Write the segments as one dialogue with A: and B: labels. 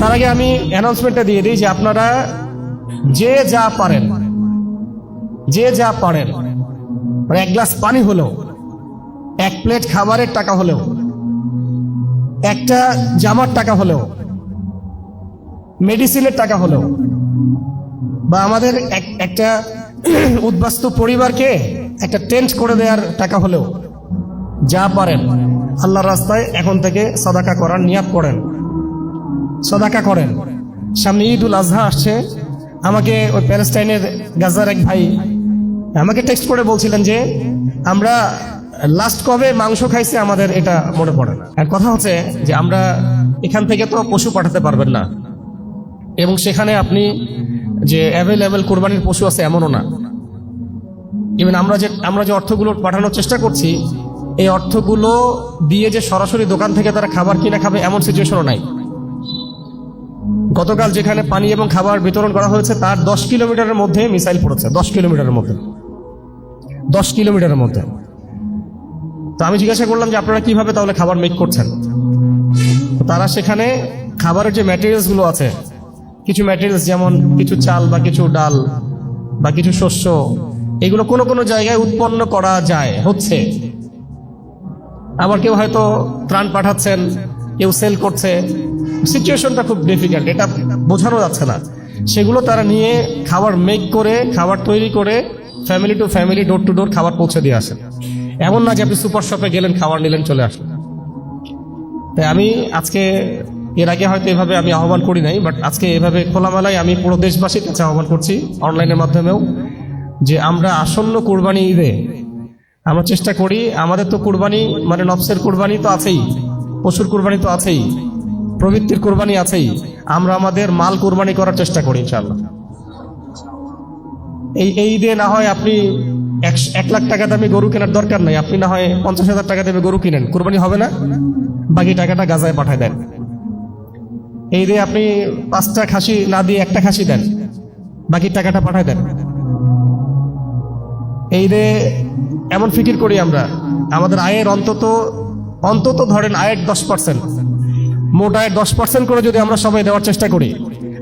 A: তার আগে আমি অ্যানাউন্সমেন্টটা দিয়ে দিই যে আপনারা যে যা পারেন মানে এক গ্লাস পানি হলেও, এক প্লেট খাবারের টাকা হলেও, একটা জামার টাকা হলেও, মেডিসিনের টাকা হলেও, বা আমাদের একটা উদ্বাস্তু পরিবারকে একটা টেন্ট করে দেওয়ার টাকা হলেও, যা পারেন আল্লাহর রাস্তায় এখন থেকে সাদাকা করার নিয়াত করেন, সাদাকা করেন। সামনে ঈদ উল আজহা আসছে। আমাকে ওই প্যালেস্টাইনের গাজার এক ভাই আমাকে টেক্সট করে বলছিলেন যে আমরা লাস্ট কবে মাংস খাইছে আমাদের এটা মনে পড়ে না। আর কথা হচ্ছে যে আমরা এখান থেকে তো পশু পাঠাতে পারবেন না, এবং সেখানে আপনি যে অ্যাভেলেবেল কোরবানির পশু আছে এমনও না। ইভেন আমরা যে অর্থগুলো পাঠানোর চেষ্টা করছি, এই অর্থগুলো দিয়ে যে সরাসরি দোকান থেকে তারা খাবার কিনে খাবে এমন সিচুয়েশনও নাই। গতকাল যেখানে পানি এবং খাবার বিতরণ করা হয়েছে তার 10 কিলোমিটারের মধ্যে মিসাইল পড়েছে, 10 কিলোমিটারের মধ্যে। তো আমি জিজ্ঞাসা করলাম যে আপনারা কিভাবে তাহলে খাবার মেক করছেন। তারা সেখানে খাবারের যে ম্যাটেরিয়ালস গুলো আছে, কিছু ম্যাটেরিয়ালস যেমন কিছু চাল বা কিছু ডাল বা কিছু শস্য, এগুলো কোনো কোনো জায়গায় উৎপন্ন করা হচ্ছে। আবার কেউ হয়তো ত্রাণ পাঠাচ্ছেন, কেউ সেল করছে। সিচুয়েশনটা খুব ডিফিকাল্ট, এটা বোঝানো যাচ্ছে না। সেগুলো তারা নিয়ে খাবার মেক করে, খাবার তৈরি করে family to family, door to door খাবার পৌঁছে দিয়ে আসেন। এমন না যে আপনি সুপার শপে গেলেন, খাবার নিলেন, চলে আসলেন। তাই আমি আজকে, এর আগে হয়তো এভাবে আমি আহ্বান করি নাই, বাট আজকে এভাবে খোলামেলায় আমি পুরো দেশবাসীর কাছে আহ্বান করছি, অনলাইনের মাধ্যমেও, যে আমরা আসন্ন কুরবানি ঈদে আমরা চেষ্টা করি, আমাদের তো কুরবানি মানে নফসের কুরবানি তো আছেই, পশুর কুরবানি তো আছেই, প্রবৃত্তির কুরবানি আছেই, আমরা আমাদের মাল কুরবানি করার চেষ্টা করি ইনশাআল্লাহ। এই ঈদে না হয় আপনি 1 লাখ টাকা দামে গরু কেনার দরকার নাই, আপনি না হয় 50,000 টাকা দেবে গরু কিনেন, কুরবানি হবে না? বাকি টাকাটা গাজায় পাঠায় দেন। এই ঈদে আপনি 5টা খাসি না দিয়ে 1টা খাসি দেন, বাকি টাকাটা পাঠায় দেন। এই ঈদে এমন ফিকির করি আমরা, আমাদের আয়ের অন্তত ধরেন আয়ের 10%, মোট আয়ের 10% করে যদি আমরা সবাই দেওয়ার চেষ্টা করি,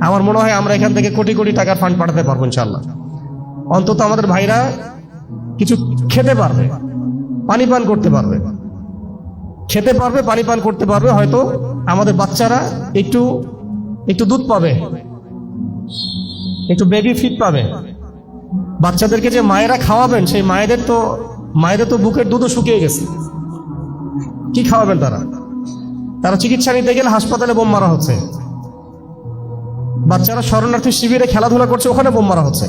A: আমার মনে হয় আমরা এখান থেকে কোটি কোটি টাকার ফান্ড পাঠাতে পারবো ইনশাআল্লাহ। অন্তত আমাদের ভাইরা কিছু খেতে পারবে, পানি পান করতে পারবে, পানি পান করতে পারবে। হয়তো আমাদের বাচ্চারা একটু দুধ পাবে, একটু বেবি ফিড পাবে। বাচ্চাদেরকে যে মায়েরা খাওয়াবেন, সেই মায়েদের তো বুকের দুধও শুকিয়ে গেছে। কি খাওয়াবেন তারা চিকিৎসা নিতে গেলে হাসপাতালে বোম মারা হচ্ছে। বাচ্চারা শরণার্থী শিবিরে খেলাধুলা করছে, ওখানে বোম মারা হচ্ছে।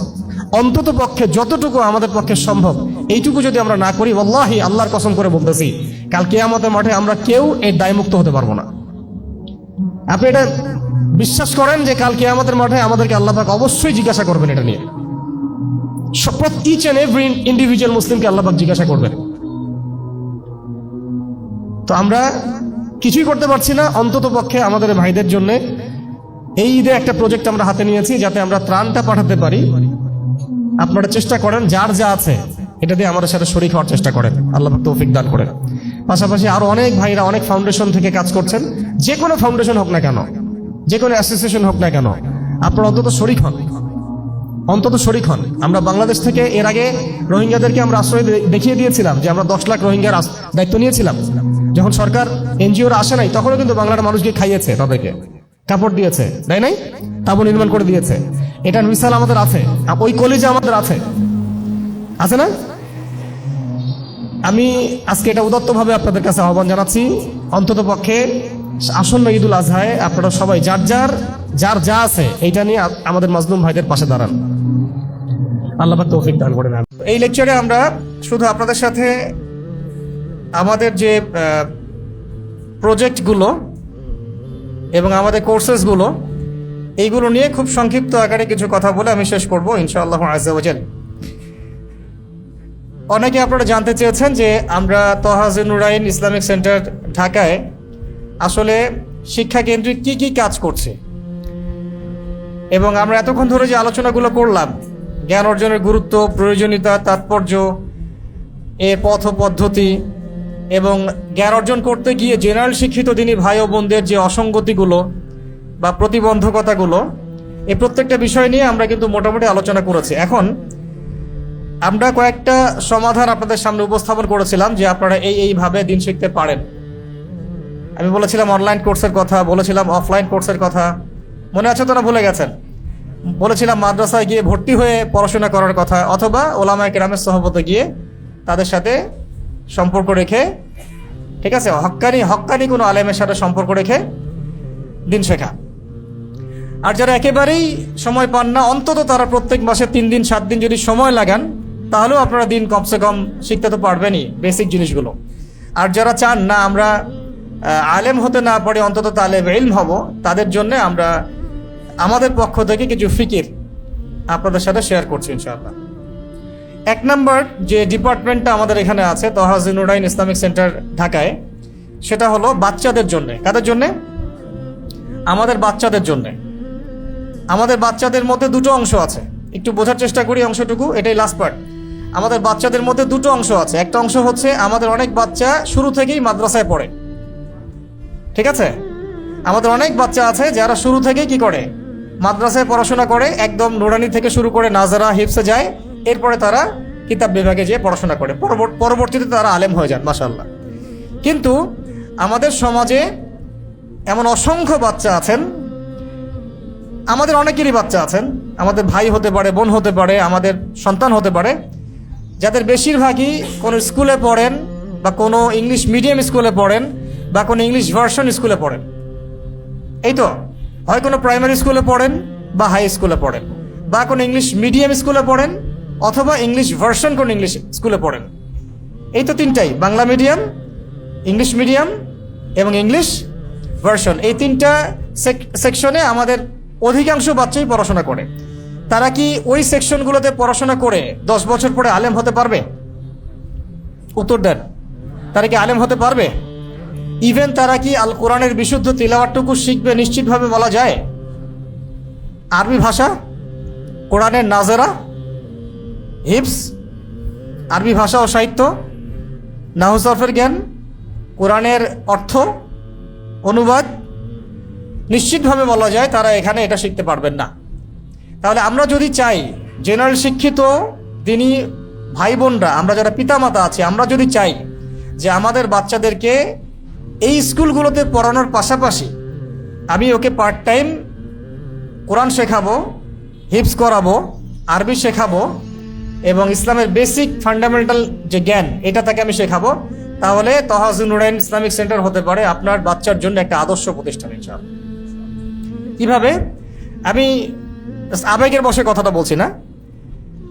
A: অন্তত পক্ষে যতটুকু আমাদের পক্ষে সম্ভব, এইটুকু যদি আমরা না করি, ওয়াল্লাহি আল্লাহর কসম করে বলতেছি, কাল কিয়ামতের মাঠে আমরা কেউ এই দায়মুক্ত হতে পারবো না। আপনি এটা বিশ্বাস করেন যে কাল কিয়ামতের মাঠে আমাদেরকে আল্লাহ পাক অবশ্যই জিজ্ঞাসা করবেন এটা নিয়ে। ইচ এন্ড এভরি ইন্ডিভিজুয়াল মুসলিমকে আল্লাহ পাক জিজ্ঞাসা করবেন। তো আমরা কিছুই করতে পারছি না, অন্তত পক্ষে আমাদের ভাইদের জন্য এই ঈদে একটা প্রজেক্ট আমরা হাতে নিয়েছি, যাতে আমরা ত্রাণটা পাঠাতে পারি। আপনারা চেষ্টা করেন, যার যা আছে এটা দিয়ে আমাদের সাথে শরীক হওয়ার চেষ্টা করেন, আল্লাহ পাক তৌফিক দান করেন। পাশাপাশি আরো অনেক ভাইরা অনেক ফাউন্ডেশন থেকে কাজ করছেন, যে কোনো ফাউন্ডেশন হোক না কেন, যে কোনো অ্যাসোসিয়েশন হোক না কেন, আপনারা অন্তত শরীক হন। আমরা বাংলাদেশ থেকে এর আগে রোহিঙ্গাদেরকে আমরা আশ্রয় দেখিয়ে দিয়েছিলাম, যে আমরা 10 লাখ রোহিঙ্গার দায়িত্ব নিয়েছিলাম। যখন সরকার এনজিওরা আসে নাই, তখনও কিন্তু বাংলার মানুষকে খাইয়েছে, তাদেরকে কাপড় দিয়েছে, তাই নাই? তাবু নির্মাণ করে দিয়েছে। এটার মিসাল আমাদের আছে, ওই কলিজা আমাদের আছে না? আমি আজকে এটা উদাত্তভাবে আপনাদের কাছে আহ্বান জানাচ্ছি, অন্তত পক্ষে আসন্ন ঈদ উল আজহায় আপনারা সবাই যার যা আছে এইটা নিয়ে আমাদের মাজলুম ভাইদের পাশে দাঁড়ান। আল্লাহ পাক তৌফিক দান করেন। এই লেকচারে আমরা শুধু আপনাদের সাথে আমাদের যে প্রজেক্টগুলো এবং আমাদের কোর্সেসগুলো, এইগুলো নিয়ে খুব সংক্ষিপ্ত আকারে কিছু কথা বলে আমি শেষ করব ইনশাআল্লাহ আযজা ওয়া জাল। অনেকে আপনারা জানতে চেয়েছেন যে আমরা তহাজে নুরাইন ইসলামিক সেন্টার ঢাকায় আসলে শিক্ষা কেন্দ্রিক কি কাজ করছে, এবং আমরা এতক্ষণ ধরে যে আলোচনাগুলো করলাম, জ্ঞান অর্জনের গুরুত্ব, প্রয়োজনীয়তা, তাৎপর্য, এর পথ পদ্ধতি, এবং জ্ঞান অর্জন করতে গিয়ে জেনারেল শিক্ষিত দিনী ভাই ও বোনদের যে অসঙ্গতিগুলো, বা প্রতিবন্ধকতাগুলো, এই প্রত্যেকটা বিষয় নিয়ে আমরা কিন্তু মোটামুটি আলোচনা করেছি। এখন আমরা কয়েকটা সমাধান আপনাদের সামনে উপস্থাপন করেছিলাম যে আপনারা এইভাবে দিন শিখতে পারেন। আমি বলেছিলাম অনলাইন কোর্সের কথা, বলেছিলাম অফলাইন কোর্সের কথা, মনে আছে তো না ভুলে গেছেন? বলেছিলাম মাদ্রাসায় গিয়ে ভর্তি হয়ে পড়াশোনা করার কথা, অথবা ওলামায়ে কেরামের সহবতে গিয়ে তাদের সাথে সম্পর্ক রেখে, ঠিক আছে, হক্কানি কোনো আলেমের সাথে সম্পর্ক রেখে দিন শেখা। আর যারা একেবারেই সময় পান না, অন্তত তারা প্রত্যেক মাসে 3 দিন 7 দিন যদি সময় লাগান, তাহলেও আপনারা দিন কমসে কম শিখতে তো পারবেনই, বেসিক জিনিসগুলো। আর যারা চান না আমরা আলেম হতে না পারি, অন্তত তালেব ইলম হব, তাদের জন্য আমরা আমাদের পক্ষ থেকে কিছু ফিকির আপনাদের সাথে শেয়ার করছি ইনশাআল্লাহ। 1 নম্বর যে ডিপার্টমেন্টটা আমাদের এখানে আছে তহা জিন্নুরাইন ইসলামিক সেন্টার ঢাকায়, সেটা হলো বাচ্চাদের জন্য। কাদের জন্যে? আমাদের বাচ্চাদের জন্য। আমাদের বাচ্চাদের মধ্যে 2টো অংশ আছে, একটু বোঝার চেষ্টা করি অংশটুকু, এটাই লাস্ট পার্ট। আমাদের বাচ্চাদের মধ্যে 2টো অংশ আছে। একটা অংশ হচ্ছে আমাদের অনেক বাচ্চা শুরু থেকেই মাদ্রাসায় পড়ে, ঠিক আছে? আমাদের অনেক বাচ্চা আছে যারা শুরু থেকেই কি করে, মাদ্রাসায় পড়াশোনা করে, একদম নুরানি থেকে শুরু করে নাজারা হিফসে যায়, এরপরে তারা কিতাব বিভাগে যেয়ে পড়াশোনা করে, পরবর্তীতে তারা আলেম হয়ে যান মাশাআল্লাহ। কিন্তু আমাদের সমাজে এমন অসংখ্য বাচ্চা আছেন, আমাদের অনেকেরই বাচ্চা আছেন, আমাদের ভাই হতে পারে, বোন হতে পারে, আমাদের সন্তান হতে পারে, যাদের বেশিরভাগই কোনো স্কুলে পড়েন বা কোনো ইংলিশ মিডিয়াম স্কুলে পড়েন বা কোনো ইংলিশ ভার্সন স্কুলে পড়েন। এই তো, হয় কোনো প্রাইমারি স্কুলে পড়েন বা হাই স্কুলে পড়েন, বা কোনো ইংলিশ মিডিয়াম স্কুলে পড়েন, অথবা ইংলিশ ভার্সন কোনো ইংলিশ স্কুলে পড়েন। এই তো 3টাই, বাংলা মিডিয়াম, ইংলিশ মিডিয়াম এবং ইংলিশ ভার্সন। এই 3টা সেকশনে আমাদের অধিকাংশ বাচ্চাই পড়াশোনা করে। তারা কি ওই সেকশনগুলোতে পড়াশোনা করে 10 বছর পরে আলেম হতে পারবে? উত্তর দেন। তারা কি আলেম হতে পারবে? ইভেন তারা কি আল কোরআনের বিশুদ্ধ তিলাওয়াতটুকু শিখবে নিশ্চিতভাবে বলা যায়? আরবি ভাষা, কোরআনের নাজেরা, হিফস, আরবি ভাষা ও সাহিত্য, নাহু সরফের জ্ঞান, কোরআনের অর্থ, অনুবাদ, নিশ্চিতভাবে বলা যায় তারা এখানে এটা শিখতে পারবেন না। তাহলে আমরা যদি চাই, জেনারেল শিক্ষিত দিনী ভাই বোনরা, আমরা যারা পিতামাতা আছি, আমরা যদি চাই যে আমাদের বাচ্চাদেরকে এই স্কুলগুলোতে পড়ানোর পাশাপাশি আমি ওকে পার্ট টাইম কোরআন শেখাবো, হিফজ করাবো, আরবি শেখাবো এবং ইসলামের বেসিক ফান্ডামেন্টাল যে জ্ঞান এটা তাকে আমি শেখাবো, তাহলে তহা জিন্নুরাইন ইসলামিক সেন্টার হতে পারে আপনার বাচ্চার জন্য একটা আদর্শ প্রতিষ্ঠান ইনশাআল্লাহ। কিভাবে? আমি আবেগের বসে কথাটা বলছি না,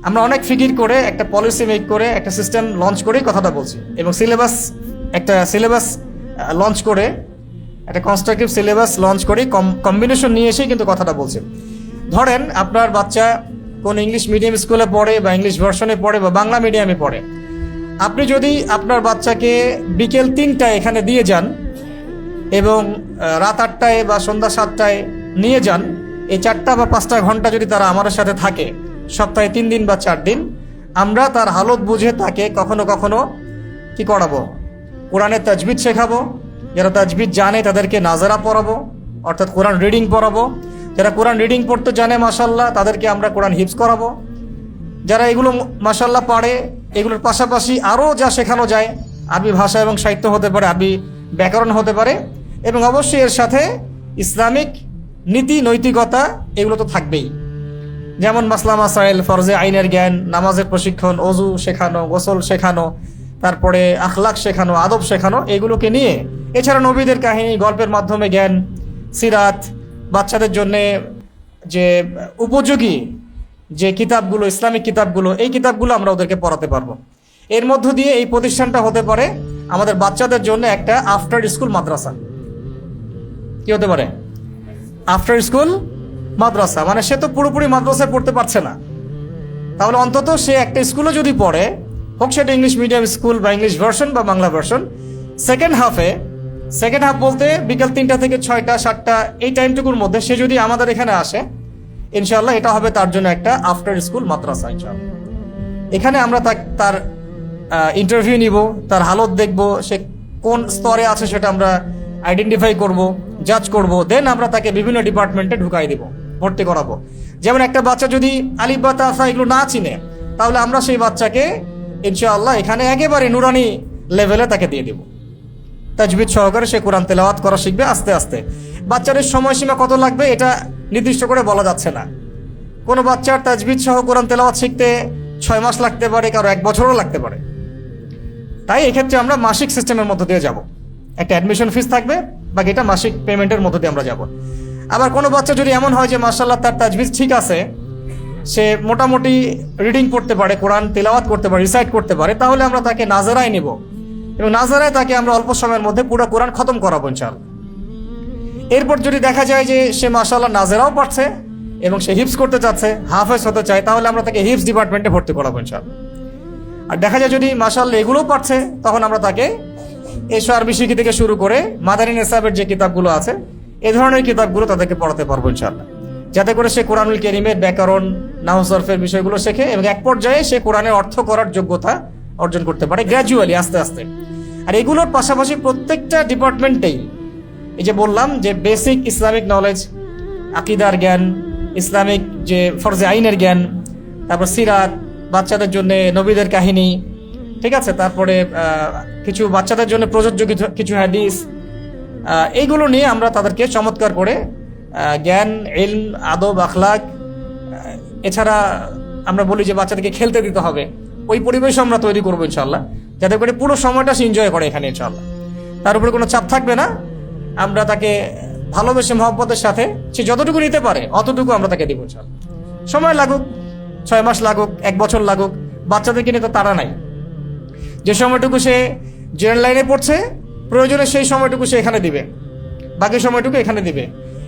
A: আমরা অনেক ফিকির করে একটা পলিসি মেক করে একটা সিস্টেম লঞ্চ করেই কথাটা বলছি, এবং একটা সিলেবাস লঞ্চ করে, একটা কনস্ট্রাকটিভ সিলেবাস লঞ্চ করেই কম্বিনেশন নিয়ে এসেই কিন্তু কথাটা বলছি। ধরেন আপনার বাচ্চা কোন ইংলিশ মিডিয়াম স্কুলে পড়ে বা ইংলিশ ভার্সনে পড়ে বা বাংলা মিডিয়ামে পড়ে, আপনি যদি আপনার বাচ্চাকে বিকেল 3টায় এখানে দিয়ে যান এবং রাত 8টায় বা সন্ধ্যা 7টায় নিয়ে যান, এই 4টা বা 5টা ঘন্টা যদি তারা আমাদের সাথে থাকে সপ্তাহে 3 দিন বা 4 দিন, আমরা তার হালত বুঝে তাকে কখনো কখনো কি করাবো, কোরআনের তাজবিদ শেখাবো। যারা তাজবিদ জানে তাদেরকে নাজারা পড়াবো, অর্থাৎ কোরআন রিডিং পড়াবো। যারা কোরআন রিডিং পড়তে জানে মাশাআল্লাহ, তাদেরকে আমরা কোরআন হিফজ করাবো। যারা এগুলো মাশাআল্লাহ পারে, এগুলোর পাশাপাশি আরও যা শেখানো যায়, আরবি ভাষা এবং সাহিত্য হতে পারে, আরবি ব্যাকরণ হতে পারে, এবং অবশ্যই এর সাথে ইসলামিক নীতি নৈতিকতা এগুলো তো থাকবেই। যেমন মাসলা মাসাইল, ফরজে আইনের জ্ঞান, নামাজের প্রশিক্ষণ, ওযু শেখানো, গোসল শেখানো, তারপরে আখলাক শেখানো, আদব শেখানো, এগুলোকে নিয়ে, এছাড়া নবীদের কাহিনী, গল্পের মাধ্যমে জ্ঞান, সিরাত, বাচ্চাদের জন্যে যে উপযোগী যে কিতাবগুলো, ইসলামিক কিতাবগুলো, এই কিতাবগুলো আমরা ওদেরকে পড়াতে পারবো। এর মধ্য দিয়ে এই প্রতিষ্ঠানটা হতে পারে আমাদের বাচ্চাদের জন্য একটা আফটার স্কুল মাদ্রাসা। কি হতে পারে? আফটার স্কুল মাদ্রাসা। মানে সে তো পুরোপুরি মাদ্রাসায় পড়তে পারছে না, তাহলে অন্তত সে একটা স্কুলে যদি পড়ে, হোক সেটা ইংলিশ মিডিয়াম স্কুল বা ইংলিশ ভার্সন বা বাংলা ভার্সন, সেকেন্ড হাফ বলতে বিকাল 3টা থেকে 6টা 7টা এই টাইমটুকুর মধ্যে সে যদি আমাদের এখানে আসে, ইনশাআল্লাহ এটা হবে তার জন্য একটা আফটার স্কুল মাদ্রাসা ইনশাআল্লাহ। এখানে আমরা তার ইন্টারভিউ নিব, তার হালত দেখব, সে কোন স্তরে আছে সেটা আমরা আইডেন্টিফাই করব,
B: জাজ করব, দেন আমরা তাকে বিভিন্ন ডিপার্টমেন্টে ঢুকাই দিব, ভর্তি করাবো। যেমন একটা বাচ্চা যদি আলিফ বা তা সা এগুলো না চিনে, তাহলে আমরা সেই বাচ্চাকে ইনশাআল্লাহ এখানে একেবারে নুরানি লেভেলে তাকে দিয়ে দিব। তাজবিদ সহকারে সে কোরআন তেলাওয়াত করা শিখবে আস্তে আস্তে। বাচ্চাদের সময়সীমা কত লাগবে এটা নির্দিষ্ট করে বলা যাচ্ছে না। কোনো বাচ্চার তাজবিদ সহ কোরআন তেলাওয়াত শিখতে 6 মাস লাগতে পারে, কারো 1 বছরও লাগতে পারে। তাই এক্ষেত্রে আমরা মাসিক সিস্টেমের মধ্য দিয়ে যাব। একটা অ্যাডমিশন ফিস থাকবে, বাকিটা মাসিক পেমেন্টের মধ্য দিয়ে আমরা যাব। আবার কোনো বাচ্চা যদি এমন হয় যে মাশাআল্লাহ তার তাজবিদ ঠিক আছে, সে মোটামুটি রিডিং করতে পারে, কোরআন তেলাওয়াত করতে পারে, রিসাইট করতে পারে, তাহলে আমরা তাকে নাজারায় নিব এবং নাজারায় তাকে আমরা অল্প সময়ের মধ্যে পুরো কোরআন খতম করাবো ইনশাআল্লাহ। এরপর যদি দেখা যায় যে সে মাশাআল্লাহ নাজারাও পারছে এবং সে হিফজ করতে চাচ্ছে, হাফেজ হতে চায়, তাহলে আমরা তাকে হিফজ ডিপার্টমেন্টে ভর্তি করাবো ইনশাআল্লাহ। আর দেখা যায় যদি মাশাআল্লাহ এগুলোও পারছে, তখন আমরা তাকে এশো আরবি শিখি থেকে শুরু করে মাদানী নেসাবের যে কিতাবগুলো আছে, এই ধরনের কিতাবগুলো তাদেরকে পড়াতে পারবো ইনশাআল্লাহ, যাতে করে সে কোরআনুল কারীমের ব্যাকরণ, নাহু সরফের বিষয়গুলো শেখে এবং এক পর্যায়ে সে কোরআনের অর্থ করার যোগ্যতা অর্জন করতে পারে গ্র্যাজুয়ালি, আস্তে আস্তে। আর এগুলোর পাশাপাশি প্রত্যেকটা ডিপার্টমেন্টেই এই যে বললাম যে বেসিক ইসলামিক নলেজ, আকিদার জ্ঞান, ইসলামিক যে ফরজে আইনের জ্ঞান, তারপর সিরাত, বাচ্চাদের জন্য নবীদের কাহিনী, ঠিক আছে, তারপরে কিছু বাচ্চাদের জন্য প্রযোজ্য কিছু হাদিস, এইগুলো নিয়ে আমরা তাদেরকে চমৎকার করে জ্ঞান, ইলম, আদব, আখলাক, এছাড়া আমরা বলি যে বাচ্চাদেরকে খেলতে দিতে হবে, ওই পরিবেশ আমরা তৈরি করবো ইনশাআল্লাহ, যাতে করে পুরো সময়টা সে এনজয় করে এখানে ইনশাআল্লাহ। তার উপরে কোনো চাপ থাকবে না, আমরা তাকে ভালোবেসে মহব্বতের সাথে সে যতটুকু নিতে পারে অতটুকু আমরা তাকে দিব ইনশাআল্লাহ। সময় লাগুক, 6 মাস লাগুক, 1 বছর লাগুক, বাচ্চাদেরকে নিয়ে তো তাড়া নাই। যে সময়টুকু সে জেনারেল লাইনে পড়ছে, প্রয়োজনে সেই সময়টুকু সে এখানে দিবে, বাকি সময়টুকু এখানে দিবে।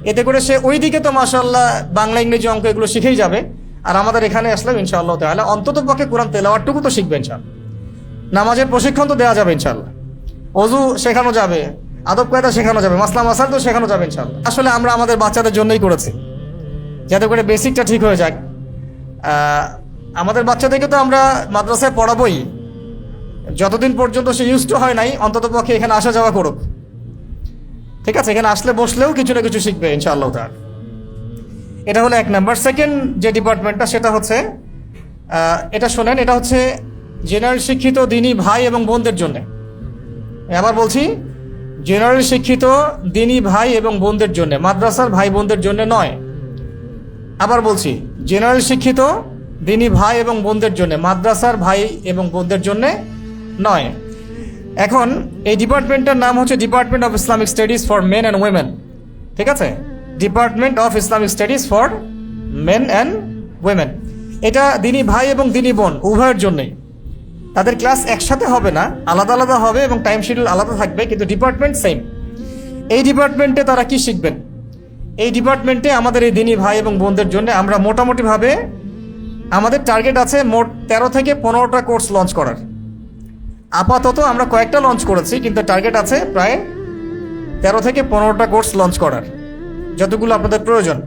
B: এতে করে সে ওই দিকে তো মাশাআল্লাহ বাংলা, ইংরেজি, অঙ্ক এগুলো শিখেই যাবে, আর আমাদের এখানে আসলাম ইনশাআল্লাহ তাআলা অন্তত পক্ষে কোরআন তেলাওয়াতটুকু তো শিখবে ইনশাআল্লাহ। নামাজের প্রশিক্ষণ তো দেওয়া যাবে ইনশাআল্লাহ, ওযু শেখানো যাবে, আদব কায়দা শেখানো যাবে, মাসলা মাসাল তো শেখানো যাবে ইনশাআল্লাহ। আসলে আমরা আমাদের বাচ্চাদের জন্যই করেছি, যাতে করে বেসিকটা ঠিক হয়ে যাক। আমাদের বাচ্চাদেরকে তো আমরা মাদ্রাসায় পড়াবোই, যতদিন পর্যন্ত সে ইউজ টু হয় নাই, অন্তত পক্ষে এখানে আসা যাওয়া করুক, ঠিক আছে। এখানে আসলে বসলেও কিছু না কিছু শিখবে ইনশাআল্লাহ তাআলা। এটা হলো 1 নাম্বার। সেকেন্ড যে ডিপার্টমেন্টটা, সেটা হচ্ছে এটা শোনেন, এটা হচ্ছে জেনারেল শিক্ষিত দিনী ভাই এবং বোনদের জন্য। আবার বলছি, জেনারেল শিক্ষিত দিনী ভাই এবং বোনদের জন্য, মাদ্রাসার ভাই বোনদের জন্য নয়। আবার বলছি, জেনারেল শিক্ষিত দিনী ভাই এবং বোনদের জন্য, মাদ্রাসার ভাই এবং বোনদের জন্য নয়। এখন এই ডিপার্টমেন্টের নাম হচ্ছে department of Islamic studies for men and women, ঠিক আছে, department of Islamic studies for men and women. এটা দিনী ভাই এবং দিনী বোন উভয়ের জন্যই। তাদের ক্লাস একসাথে হবে না, আলাদা আলাদা হবে এবং টাইম শিডিউল আলাদা থাকবে, কিন্তু ডিপার্টমেন্ট সেম। এই ডিপার্টমেন্টে তারা কি শিখবেন? এই ডিপার্টমেন্টে আমাদের এই দিনী ভাই এবং বোনদের জন্য আমরা মোটামুটিভাবে আমাদের টার্গেট আছে মোট 13 থেকে 15টা কোর্স লঞ্চ করার। আপাতত আমরা কয়েকটা লঞ্চ করেছি, কিন্তু টার্গেট আছে প্রায় 13 থেকে 15টা কোর্স লঞ্চ করার, যতগুলো আপনাদের প্রয়োজন।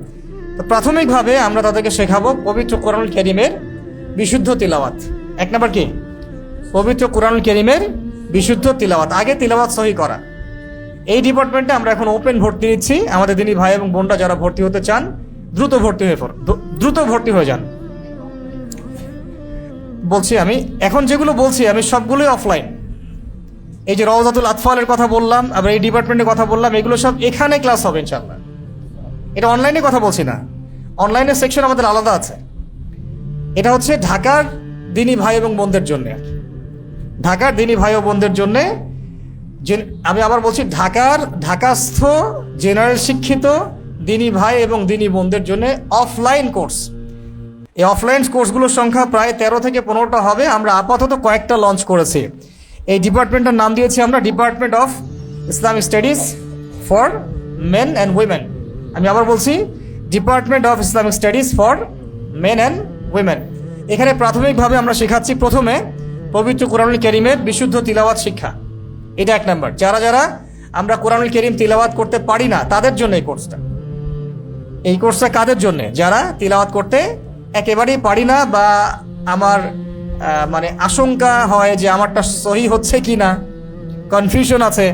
B: তো প্রাথমিকভাবে আমরা তাদেরকে শেখাবো পবিত্র কোরআনুল কারীমের বিশুদ্ধ তিলাওয়াত। 1 নাম্বার কি? পবিত্র কোরআনুল কারীমের বিশুদ্ধ তিলাওয়াত, আগে তিলাওয়াত সহি করা। এই ডিপার্টমেন্টে আমরা এখন ওপেন ভর্তি নিচ্ছি। আমাদের দিনী ভাই এবং বোনরা যারা ভর্তি হতে চান, দ্রুত ভর্তি হয়ে যান। বলছি আমি এখন যেগুলো বলছি আমি সবগুলোই অফলাইন। এই যে রওজাতুল আতফালের কথা বললাম, আবার এই ডিপার্টমেন্টের কথা বললাম, এগুলো সব এখানে ক্লাস হবে ইনশাআল্লাহ। এটা অনলাইনে কথা বলছি না, অনলাইনের সেকশন আমাদের আলাদা আছে। এটা হচ্ছে ঢাকার দিনী ভাই এবং বোনদের জন্য, ঢাকার দিনী ভাই ও বোনদের জন্য। আমি আবার বলছি, ঢাকাস্থ জেনারেল শিক্ষিত দিনী ভাই এবং দিনী বোনদের জন্য অফলাইন কোর্স। এই অফলাইন কোর্সগুলোর সংখ্যা প্রায় 13 থেকে 15টা হবে। আমরা আপাতত কয়েকটা লঞ্চ করেছি। এই ডিপার্টমেন্টের নাম দিয়েছি আমরা department of Islamic studies for men and women. আমি আবার বলছি, department of Islamic studies for men and women. এখানে প্রাথমিকভাবে আমরা শেখাচ্ছি প্রথমে পবিত্র কোরআনুল কারীমের বিশুদ্ধ তিলাওয়াত শিক্ষা। এটা 1 নাম্বার। যারা আমরা কোরআনুল কারীম তিলাওয়াত করতে পারি না, তাদের জন্য এই কোর্সটা কাদের জন্য? যারা তিলাওয়াত করতে একেবারেই পারি না, বা আমার মানে আশঙ্কা হয় যে আমারটা সহি হচ্ছে কি না, কনফিউশন আছে,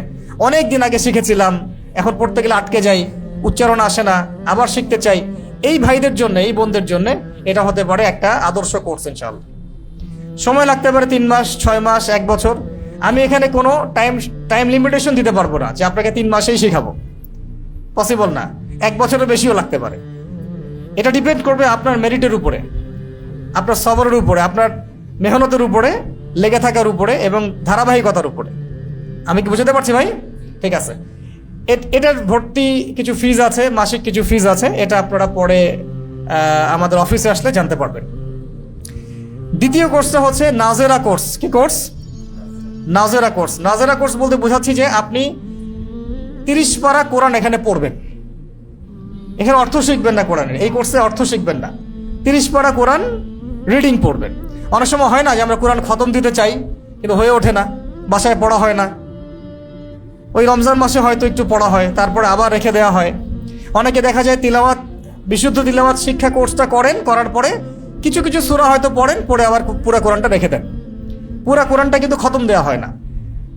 B: অনেক দিন আগে শিখেছিলাম, এখন পড়তে গেলে আটকে যাই, উচ্চারণ আসে না, আবার শিখতে চাই, এই ভাইদের জন্য, এই বোনদের জন্য এটা হতে পারে একটা আদর্শ কোর্স ইনশাআল্লাহ। সময় লাগতে পারে 3 মাস, 6 মাস, 1 বছর। আমি এখানে কোনো টাইম লিমিটেশন দিতে পারবো না যে আপনাকে 3 মাসেই শেখাবো, পসিবল না। 1 বছরের বেশিও লাগতে পারে। এটা ডিপেন্ড করবে আপনার মেরিটের উপরে, আপনার সবরের উপরে, আপনার মেহনতের উপরে, লেগে থাকার উপরে এবং ধারাবাহিকতার উপরে। আমি কি বুঝতে পারছি ভাই? ঠিক আছে। এটার ভর্তি কিছু ফিজ আছে, মাসিক কিছু ফিজ আছে, এটা আপনারা পরে আমাদের অফিসে আসলে জানতে পারবেন। দ্বিতীয় কোর্সটা হচ্ছে নাজেরা কোর্স। কি কোর্স? নাজেরা কোর্স। নাজেরা কোর্স বলতে বোঝাচ্ছি যে আপনি 30 পারা কোরআন এখানে পড়বেন। এখানে অর্থ শিখবেন না কোরআনের, এই কোর্সে অর্থ শিখবেন না, 30 পারা কোরআন রিডিং পড়বেন। অনেক সময় হয় না যে আমরা কোরআন খতম দিতে চাই কিন্তু হয়ে ওঠে না, বাসায় পড়া হয় না, ওই রমজান মাসে হয়তো একটু পড়া হয়, তারপরে আবার রেখে দেওয়া হয়। অনেকে দেখা যায় তিলাওয়াত, বিশুদ্ধ তিলাওয়াত শিক্ষা কোর্সটা করার পরে কিছু কিছু সূরা হয়তো পড়েন, পড়ে আবার পুরো কোরআনটা রেখে দেন। পুরো কোরআনটা কিন্তু খতম দেওয়া হয় না।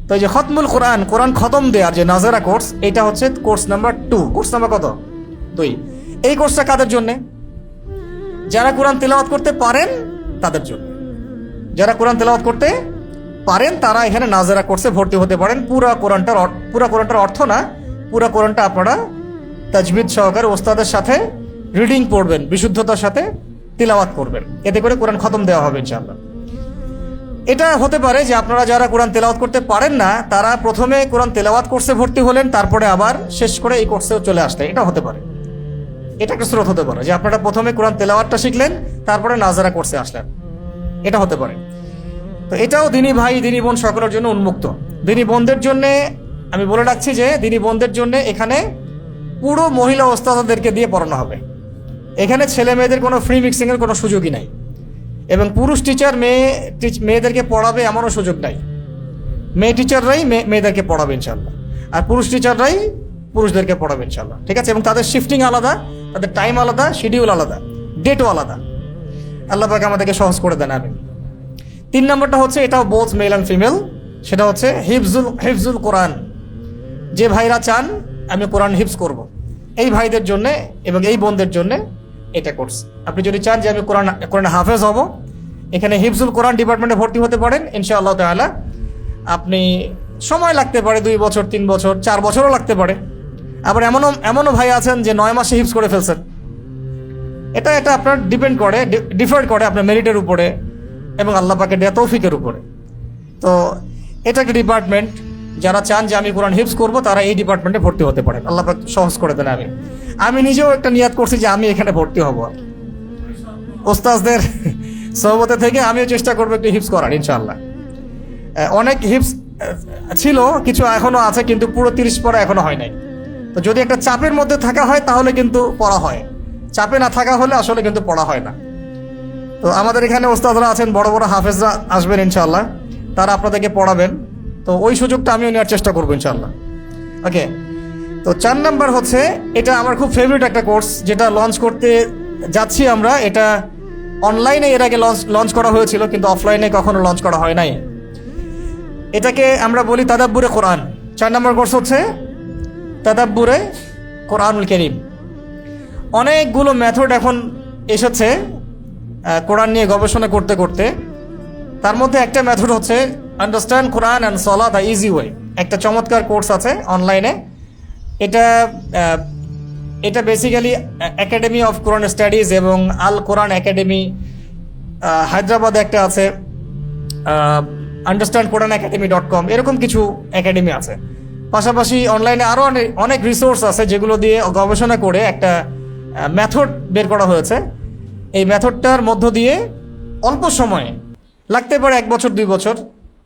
B: তো এই যে খতমুল কোরআন, কোরআন খতম দেওয়ার যে নাজেরা কোর্স, এটা হচ্ছে কোর্স নাম্বার 2। কোর্স নাম্বার কত? 2। এই কোর্সটা কাদের জন্যে? যারা কোরআন তেলাওয়াত করতে পারেন তাদের জন্য। যারা কোরআন তেলাওয়াত করতে পারেন তারা এখানে নাজেরা কোর্সে ভর্তি হতে পারেন। পুরা কোরআনটার অর্থ না, পুরা কোরআনটা আপনারা তাজবিদ সহকারে ওস্তাদের সাথে রিডিং পড়বেন, বিশুদ্ধতার সাথে তিলাওয়াত করবেন, এতে করে কোরআন খতম দেওয়া হবে ইনশাআল্লাহ। এটা হতে পারে যে আপনারা যারা কোরআন তেলাওয়াত করতে পারেন না তারা প্রথমে কোরআন তেলাওয়াত কোর্সে ভর্তি হলেন, তারপরে আবার শেষ করে এই কোর্সেও চলে আসলেন, এটা হতে পারে। এটা একটা স্রোত হতে পারে যে আপনারা প্রথমে কোরআন তেলাওয়াতটা শিখলেন, তারপরে নাজেরা কোর্সে আসলেন, এটা হতে পারে। তো এটাও দিনী ভাই, দিনী বোন সকলের জন্য উন্মুক্ত। দিনী বোনদের জন্যে আমি বলে রাখছি যে দিনী বোনদের জন্য এখানে পুরো মহিলা ওস্তাদদেরকে দিয়ে পড়ানো হবে। এখানে ছেলে মেয়েদের কোনো ফ্রি মিক্সিংয়ের কোনো সুযোগই নাই, এবং পুরুষ টিচার মেয়েদেরকে পড়াবে এমনও সুযোগ নাই। মেয়ে টিচাররাই মেয়েদেরকে পড়াবে ইনশাল্লাহ, আর পুরুষ টিচাররাই পুরুষদেরকে পড়াবে ইনশাল্লাহ, ঠিক আছে। এবং তাদের শিফটিং আলাদা, তাদের টাইম আলাদা, শিডিউল আলাদা, ডেটও আলাদা। আল্লাহ পাক আমাদেরকে সহজ করে দেন, আমিন। 3 নম্বরটা হচ্ছে, এটাও বোথ মেল অ্যান্ড ফিমেল, সেটা হচ্ছে হিফজুল কোরআন। যে ভাইরা চান আমি কোরআন হিফজ করব, এই ভাইদের জন্য এবং এই বোনদের জন্য এটা কোর্স। আপনি যদি চান যে আমি কোরআন হাফেজ হব, এখানে হিফজুল কোরআন ডিপার্টমেন্টে ভর্তি হতে পারেন ইনশাআল্লাহ তাআলা। আপনি সময় লাগতে পারে 2 বছর, 3 বছর, 4 বছরও লাগতে পারে। আবার এমনও ভাই আছেন যে 9 মাসে হিফজ করে ফেলছেন। এটা আপনার ডিফার করে আপনার মেরিটের উপরে এবং আল্লাহ পাকের দেয়া তৌফিকের উপরে। তো এটা একটা ডিপার্টমেন্ট, যারা চান যে আমি কোরআন হিফজ করব তারা এই ডিপার্টমেন্টে ভর্তি হতে পারেন। আল্লাহ পাক সহজ করে দেন, আমি নিজেও একটা নিয়াত করছি যে আমি এখানে ভর্তি হব। ওস্তাদদের সহবতে থেকে আমিও চেষ্টা করবো একটু হিফজ করার ইনশাআল্লাহ। অনেক হিফজ ছিল, কিছু এখনো আছে, কিন্তু পুরো 30 পড়া এখনো হয় নাই। তো যদি একটা চাপের মধ্যে থাকা হয় তাহলে কিন্তু পড়া হয়, চাপে না থাকা হলে আসলে কিন্তু পড়া হয় না। তো আমাদের এখানে ওস্তাদরা আছেন, বড় বড় হাফেজরা আসবেন ইনশাআল্লাহ, তারা আপনাদেরকে পড়াবেন। তো ওই সুযোগটা আমিও নেওয়ার চেষ্টা করবো ইনশাআল্লাহ। ওকে, তো 4 নাম্বার হচ্ছে, এটা আমার খুব ফেভারিট একটা কোর্স, যেটা লঞ্চ করতে যাচ্ছি আমরা। এটা অনলাইনে এর আগে লঞ্চ করা হয়েছিল, কিন্তু অফলাইনে কখনো লঞ্চ করা হয় নাই। এটাকে আমরা বলি তাদাব্বুরে কোরআন। 4 নম্বর কোর্স হচ্ছে তাদাব্বুরে কোরআনুল কারীম। অনেকগুলো মেথড এখন এসেছে কোরআন নিয়ে গবেষণা করতে করতে। তার মধ্যে একটা মেথড হচ্ছে understand Quran and salah the easy way. একটা চমৎকার কোর্স আছে অনলাইনে। এটা basically academy of Quran studies এবং আল কোরআন একাডেমি, হায়দ্রাবাদে একটা আছে, আন্ডারস্ট্যান্ড কোরআন একাডেমি.com, এরকম কিছু একাডেমি আছে। পাশাপাশি অনলাইনে আরও অনেক রিসোর্স আছে যেগুলো দিয়ে গবেষণা করে একটা মেথড বের করা হয়েছে। এই মেথডটার মধ্য দিয়ে অল্প সময়ে, লাগতে পারে 1 বছর 2 বছর,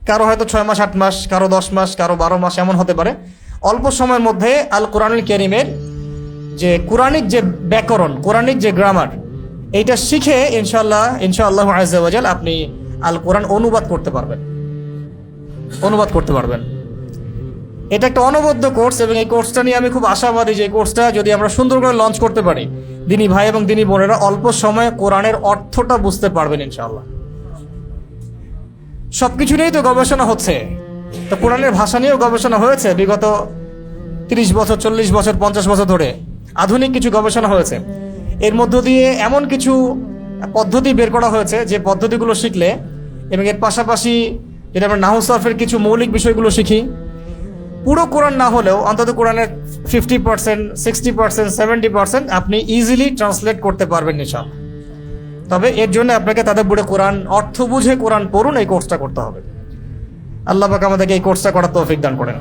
B: কারো হয়তো 6 মাস 8 মাস, কারো 10 মাস, কারো 12 মাস, এমন হতে পারে। অল্প সময়ের মধ্যে আল কোরআনুল কারীমের যে কোরআনিক যে ব্যাকরণ, কোরআনিক যে গ্রামার, এইটা শিখে ইনশাআল্লাহ আযজা ওয়া জাল আপনি আল কোরআন অনুবাদ করতে পারবেন। এটা একটা অনবদ্য কোর্স, এবং এই কোর্সটা নিয়ে আমি খুব আশাবাদী যে এই কোর্সটা যদি আমরা সুন্দর করে লঞ্চ করতে পারি, দিনী ভাই এবং দিনী বোনেরা অল্প সময়ে কোরআনের অর্থটা বুঝতে পারবেন ইনশাআল্লাহ। সবকিছু নিয়েই তো গবেষণা হচ্ছে, তো কোরআনের ভাষা নিয়েও গবেষণা হয়েছে বিগত 30 বছর, 40 বছর, 50 বছর ধরে আধুনিক কিছু গবেষণা হয়েছে। এর মধ্য দিয়ে এমন কিছু পদ্ধতি বের করা হয়েছে যে পদ্ধতিগুলো শিখলে এবং এর পাশাপাশি যদি আমরা নাহু সরফের কিছু মৌলিক বিষয়গুলো শিখি, পুরো কোরআন না হলেও অন্তত কোরআনের 50%, 60%, 70% আপনি ইজিলি ট্রান্সলেট করতে পারবেন ইনশাআল্লাহ। তবে এর জন্য আপনাকে তাদাব্বুরে কোরআন, অর্থ বুঝে কোরআন পড়ুন, এই কোর্সটা করতে হবে। আল্লাহ পাক আমাদেরকে এই কোর্সটা করার তৌফিক দান করেন।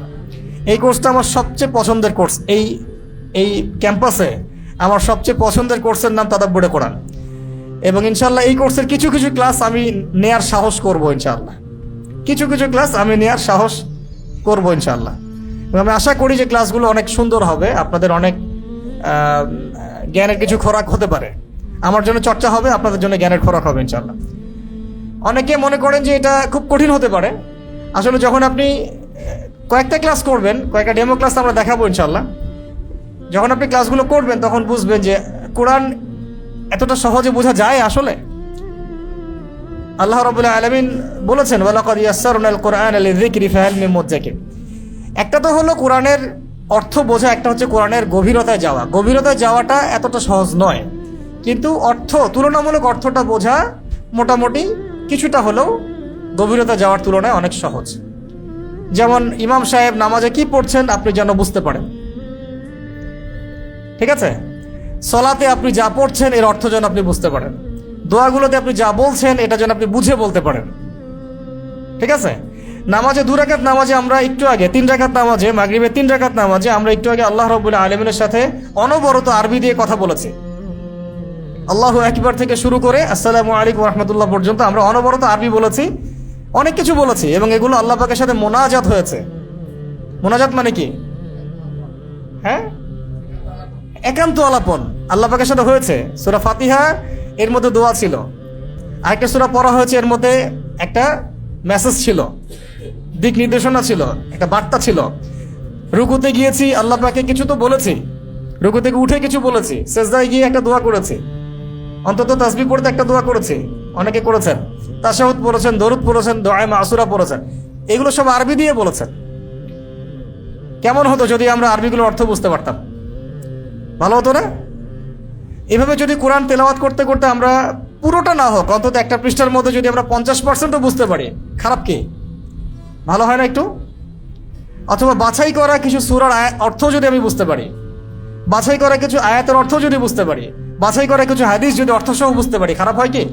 B: এই কোর্সটা আমার সবচেয়ে পছন্দের কোর্স। এই ক্যাম্পাসে আমার সবচেয়ে পছন্দের কোর্সের নাম তাদাব্বুরে কোরআন। এবং ইনশাআল্লাহ এই কোর্সের কিছু কিছু ক্লাস আমি নেয়ার সাহস করব ইনশাআল্লাহ। কিছু কিছু ক্লাস আমি নেয়ার সাহস করব ইনশাআল্লাহ। এবং আমি আশা করি যে ক্লাসগুলো অনেক সুন্দর হবে, আপনাদের অনেক জ্ঞানের কিছু খোরাক হতে পারে। আমার জন্য চর্চা হবে, আপনাদের জন্য জ্ঞানের খোরাক হবে ইনশাআল্লাহ। অনেকে মনে করেন যে এটা খুব কঠিন হতে পারে। আসলে যখন আপনি কয়েকটা ক্লাস করবেন, কয়েকটা ডেমো ক্লাস আমরা দেখাবো ইনশাআল্লাহ, যখন আপনি ক্লাসগুলো করবেন তখন বুঝবেন যে কোরআন এতটা সহজে বোঝা যায় আসলে। আল্লাহ রাব্বুল আলামিন বলেছেন, ওয়ালাকাদ ইয়াসসারনাল কুরআনা লিযিকরি ফাহাল মিন মুদ্দাকির। একটা তো হলো কোরআনের অর্থ বোঝা, একটা হচ্ছে কোরআনের গভীরতায় যাওয়া। গভীরতায় যাওয়াটা এতটা সহজ নয়, কিন্তু তুলনামূলক অর্থটা বোঝা মোটামুটি কিছুটা হলেও গভীরতা যাওয়ার তুলনায় অনেক সহজ। যেমন ইমাম সাহেব নামাজে কি পড়ছেন আপনি যেন বুঝতে পারেন, ঠিক আছে? সলাতে আপনি যা পড়ছেন এর অর্থ যেন আপনি বুঝতে পারেন। দোয়াগুলোতে আপনি যা বলছেন এটা যেন আপনি বুঝে বলতে পারেন, ঠিক আছে? নামাজে 2 রাকাত নামাজে আমরা একটু আগে 3 রাকাত নামাজে, মাগরিবে 3 রাকাত নামাজে আমরা একটু আগে আল্লাহ রাব্বুল আলামিনের সাথে অনবরত আরবি দিয়ে কথা বলেছি। আল্লাহু আকবার থেকে শুরু করে আসসালামু আলাইকুম ওয়া রাহমাতুল্লাহ পর্যন্ত আমরা অনবরত আরবি বলেছি, অনেক কিছু বলেছি। এবং এগুলো আল্লাহ পাকের সাথে মোনাজাত হয়েছে। মোনাজাত মানে কি? হ্যাঁ, একান্ত আলাপন আল্লাহ পাকের সাথে হয়েছে। সূরা ফাতিহা এর মধ্যে দোয়া ছিল, আরেকটা সূরা পড়া হয়েছে, এর মধ্যে একটা মেসেজ ছিল, দিক নির্দেশনা ছিল, একটা বার্তা ছিল। রুকুতে গিয়েছি, আল্লাহ পাকে কিছু তো বলেছি, রুকু থেকে উঠে কিছু বলেছি, সেজদায় গিয়ে একটা দোয়া করেছি, অন্তত তাসবিহ পড়তে একটা দোয়া করেছি, অনেকে করেছেন, তাশাহুদ পড়েছেন, দরুদ পড়েছেন, দোয়া মাসুরা পড়েছেন। এগুলো সব আরবি দিয়ে বলেছেন। কেমন হতো যদি আমরা আরবিগুলোর অর্থ বুঝতে পারতাম? ভালো হতো না? এভাবে যদি কোরআন তেলাওয়াত করতে করতে আমরা পুরোটা না হোক, অন্তত একটা পৃষ্ঠার মধ্যে যদি আমরা 50%ও বুঝতে পারি, খারাপ কি? ভালো হয় না একটু? অথবা বাছাই করা কিছু সূরার অর্থ যদি আমি বুঝতে পারি, বাছাই করা কিছু আয়াতের অর্থ যদি বুঝতে পারি, বাছাই করা কিছু হাদিস যদি অর্থসহ বুঝতে পারি, খারাপ হয় কি?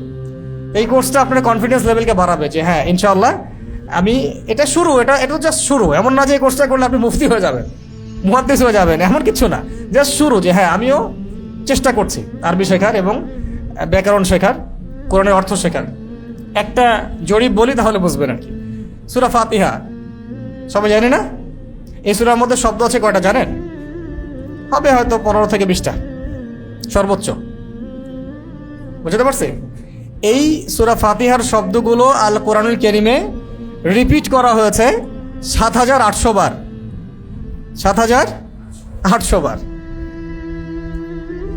B: এই কোর্সটা আপনার কনফিডেন্স লেভেলকে বাড়াবে যে হ্যাঁ ইনশাআল্লাহ আমি এটা শুরু, এটা জাস্ট শুরু। এমন না যে এই কোর্সটা করলে আপনি মুফতি হয়ে যাবেন, মুহাদ্দিস হয়ে যাবেন, এমন কিছু না। জাস্ট শুরু, যে হ্যাঁ আমিও চেষ্টা করছি আরবি শেখার এবং ব্যাকরণ শেখার, কোরআনের অর্থ শেখার। একটা জরিপ বলি তাহলে বুঝবেন আর কি। সূরা ফাতিহা সবাই জানি না? এই সূরার মধ্যে শব্দ আছে কয়টা জানেন? হবে হয়তো 15 থেকে 20টা সর্বোচ্চ। বুঝতে পারছি? এই সূরা ফাতিহার শব্দগুলো আল কোরআনুল কারীমে রিপিট করা হয়েছে 7800 বার। 7800 বার।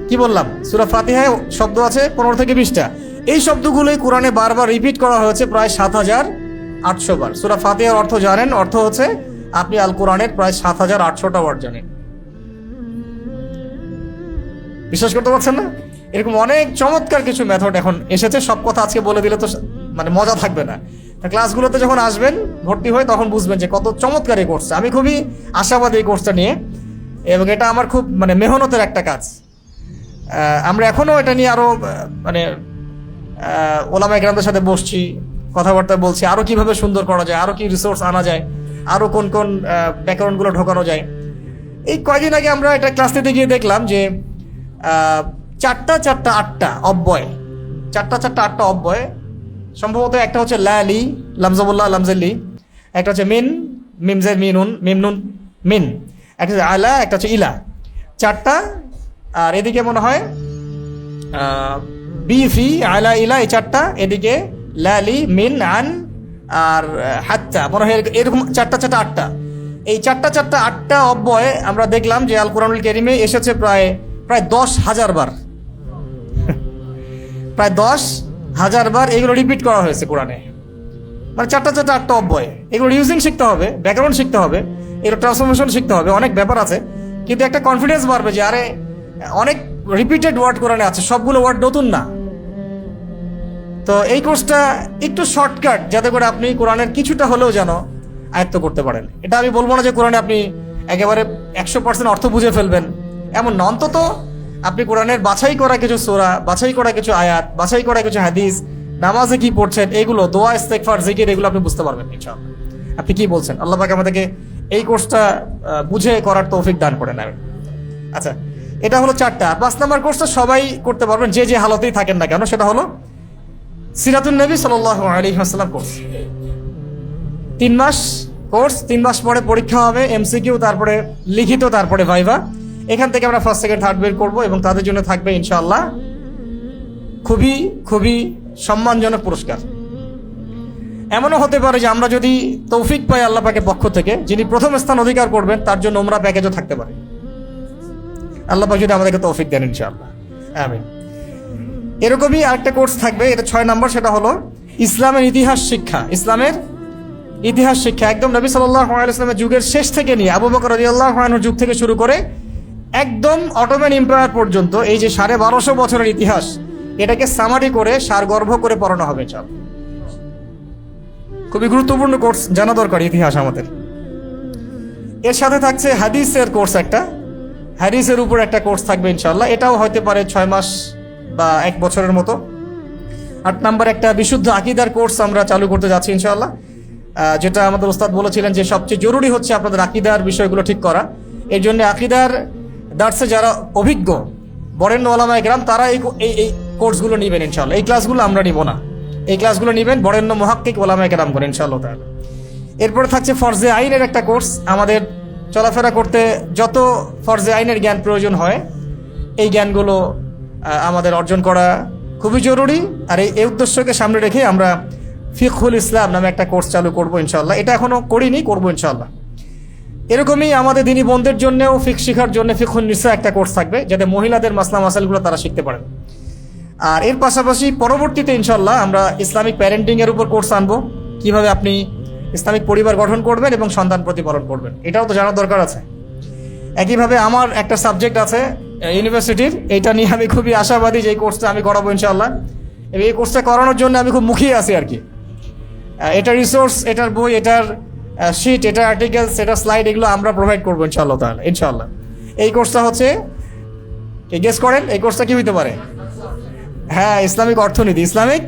B: কি বললাম? সূরা ফাতিহায় শব্দ আছে 15 থেকে 20টা। এই শব্দগুলোই কোরআনে বারবার রিপিট করা হয়েছে প্রায় 7800 বার। সূরা ফাতিহার অর্থ জানেন? অর্থ হচ্ছে আপনি আল কোরআনের প্রায় 7800টা ওয়ার্ড জানেন। বিশ্বাস করতে পারছেন না? এরকম অনেক চমৎকার কিছু মেথড এখন এসেছে। সব কথা আজকে বলে দিলে তো মানে মজা থাকবে না। ক্লাসগুলোতে যখন আসবেন, ভর্তি হয়ে, তখন বুঝবেন যে কত চমৎকার এই কোর্সটা। আমি খুবই আশাবাদী এই কোর্সটা নিয়ে, এবং এটা আমার খুব মানে মেহনতের একটা কাজ। আমরা এখনও এটা নিয়ে আরও মানে ওলামায়ে কেরামদের সাথে বসছি, কথাবার্তা বলছি, আরও কিভাবে সুন্দর করা যায়, আরও কি রিসোর্স আনা যায়, আরও কোন কোন ব্যাকরণগুলো ঢোকানো যায়। এই কয়দিন আগে আমরা এটা ক্লাস নিতে গিয়ে দেখলাম যে 4-8টা অব্যয়, 4-8টা অব্যয়। সম্ভবত একটা হচ্ছে লালি, লামজাবুল্লাহ, লামজাল্লি, একটা হচ্ছে মিন, মিমজের মিনুন, মিমনুন মিন, একটা হচ্ছে আলা, একটা হচ্ছে ইলা। 4টা। আর এদিকে মনে হয় বিফি, আলা, ইলা, এই 4টা। এদিকে লালি, মিন, আন আর হাত্তা, মনে হয় এরকম 4-8টা। এই 4-8টা অব্যয় আমরা দেখলাম যে আল কোরআনুল কারীমে এসেছে প্রায় 10,000 বার। প্রায় 10,000 বার এগুলো রিপিট করা হয়েছে কোরআনে। মানে 4-8টা অব্যয়। এগুলো ইউজিং শিখতে হবে, ব্যাকরণ শিখতে হবে, এর ট্রান্সফরমেশন শিখতে হবে, অনেক ব্যাপার আছে, কিন্তু একটা কনফিডেন্স বাড়বে যে আরে অনেক রিপিটেড ওয়ার্ড কোরআনে আছে, সবগুলো ওয়ার্ড নতুন না। তো এই কোর্সটা একটু শর্টকাট, যাতে করে আপনি কোরআনের কিছুটা হলেও যেন আয়ত্ত করতে পারেন। এটা আমি বলবো না যে কোরআনে আপনি একেবারে 100% অর্থ বুঝে ফেলবেন, এমন না। অন্তত আপনি কোরআনের বাছাই করা কিছু সূরা, বাছাই করা কিছু আয়াত, বাছাই করা কিছু হাদিস, নামাজে কি পড়ছেন, এগুলো দোয়া, ইস্তেগফার, জিকির, এগুলো আপনি বুঝতে পারবেন ইনশাআল্লাহ। আপনি কি বলছেন? আল্লাহ পাক আমাদেরকে এই কোর্সটা বুঝে করার তৌফিক দান করে নেবেন। আচ্ছা, এটা হলো 4টা। 5 নম্বর কোর্সটা সবাই করতে পারবেন, যে যে হালতেই থাকেন না কেন, সেটা হলো সিরাতুন নবী সাল্লাল্লাহু আলাইহি ওয়াসাল্লাম কোর্স। 3 মাস কোর্স, 3 মাস পরে পরীক্ষা হবে, এমসিকিউ, তারপরে লিখিত, তারপরে ভাইভা। এখান থেকে আমরা ফার্স্ট, সেকেন্ড, থার্ড বের করবো, এবং তাদের জন্য থাকবে ইনশাআল্লাহ খুবই খুবই সম্মানজনক পুরস্কার। এমনও হতে পারে যে আমরা যদি তৌফিক পাই আল্লাহ পাকের পক্ষ থেকে, যিনি প্রথম স্থান অধিকার করবেন তার জন্য উমরা প্যাকেজও থাকতে পারে, আল্লাহ পাক যদি আমাদেরকে তৌফিক দেন ইনশাআল্লাহ, আমিন। এরকমই আরেকটা কোর্স থাকবে, এটা 6 নম্বর, সেটা হলো ইসলামের ইতিহাস শিক্ষা। ইসলামের ইতিহাস শিক্ষা একদম নবী সাল্লাল্লাহু আলাইহি ওয়াসাল্লামের যুগের শেষ থেকে নিয়ে আবু বকর রাদিয়াল্লাহু আনহুর যুগ থেকে শুরু করে একদম অটোম্যান এম্পায়ার পর্যন্ত এই যে 1250 বছরের ইতিহাস, এটাকে সামারি করে সারগর্ভ করে পড়ানো হবে ইনশাআল্লাহ। খুবই গুরুত্বপূর্ণ কোর্স, জানা দরকার ইতিহাস আমাদের। এর সাথে থাকছে হাদিসের কোর্স একটা, হাদিসের উপর একটা কোর্স থাকবে ইনশাআল্লাহ। এটাও হতে পারে 6 মাস বা 1 বছরের মতো। 8 নম্বর একটা বিশুদ্ধ আকীদার কোর্স আমরা চালু করতে যাচ্ছি ইনশাআল্লাহ, যেটা আমাদের ওস্তাদ বলেছিলেন যে সবচেয়ে জরুরি হচ্ছে আপনাদের আকীদার বিষয়গুলো ঠিক করা। এই জন্য আকীদার দার্সে যারা অভিজ্ঞ বরেণ্য ওলামায়ে কেরাম, তারা এই কোর্সগুলো নেবেন ইনশাআল্লাহ। এই ক্লাসগুলো আমরা নিব না, এই ক্লাসগুলো নেবেন বরেণ্য মুহাক্কিক ওলামায়ে কেরাম করে ইনশাআল্লাহ তাআলা। এরপরে থাকছে ফরজে আইনের একটা কোর্স। আমাদের চলাফেরা করতে যত ফরজে আইনের জ্ঞান প্রয়োজন হয়, এই জ্ঞানগুলো আমাদের অর্জন করা খুবই জরুরি। আর এই উদ্দেশ্যকে সামনে রেখে আমরা ফিকহুল ইসলাম নামে একটা কোর্স চালু করবো ইনশাআল্লাহ। এটা এখনো করিনি, করবো ইনশাআল্লাহ। এরকমই আমাদের দিনী বোনদের জন্যও ফিকহ শেখার জন্য ফিকহুন নিসা একটা কোর্স থাকবে, যাতে মহিলাদের মাসলা মাসাইলগুলো তারা শিখতে পারেন। আর এর পাশাপাশি পরবর্তীতে ইনশাআল্লাহ আমরা ইসলামিক প্যারেন্টিং এর উপর কোর্স আনবো, কিভাবে আপনি ইসলামিক পরিবার গঠন করবেন এবং সন্তান প্রতিপালন করবেন, এটাও তো জানার দরকার আছে। একইভাবে আমার একটা সাবজেক্ট আছে ইউনিভার্সিটির, এটা নিয়ে আমি খুবই আশাবাদী যে এই কোর্সটা আমি করাবো ইনশাআল্লাহ। এবং এই কোর্সটা করানোর জন্য আমি খুব মুখিয়ে আছি আর কি। এটার রিসোর্স, এটার বই, এটার শিট, এটার আর্টিকেলস, এটার স্লাইড, এগুলো আমরা প্রোভাইড করবো ইনশাআল্লাহ তাহলে ইনশাআল্লাহ। এই কোর্সটা হচ্ছে, গেস করেন এই কোর্সটা কি হইতে পারে? হ্যাঁ, ইসলামিক অর্থনীতি। ইসলামিক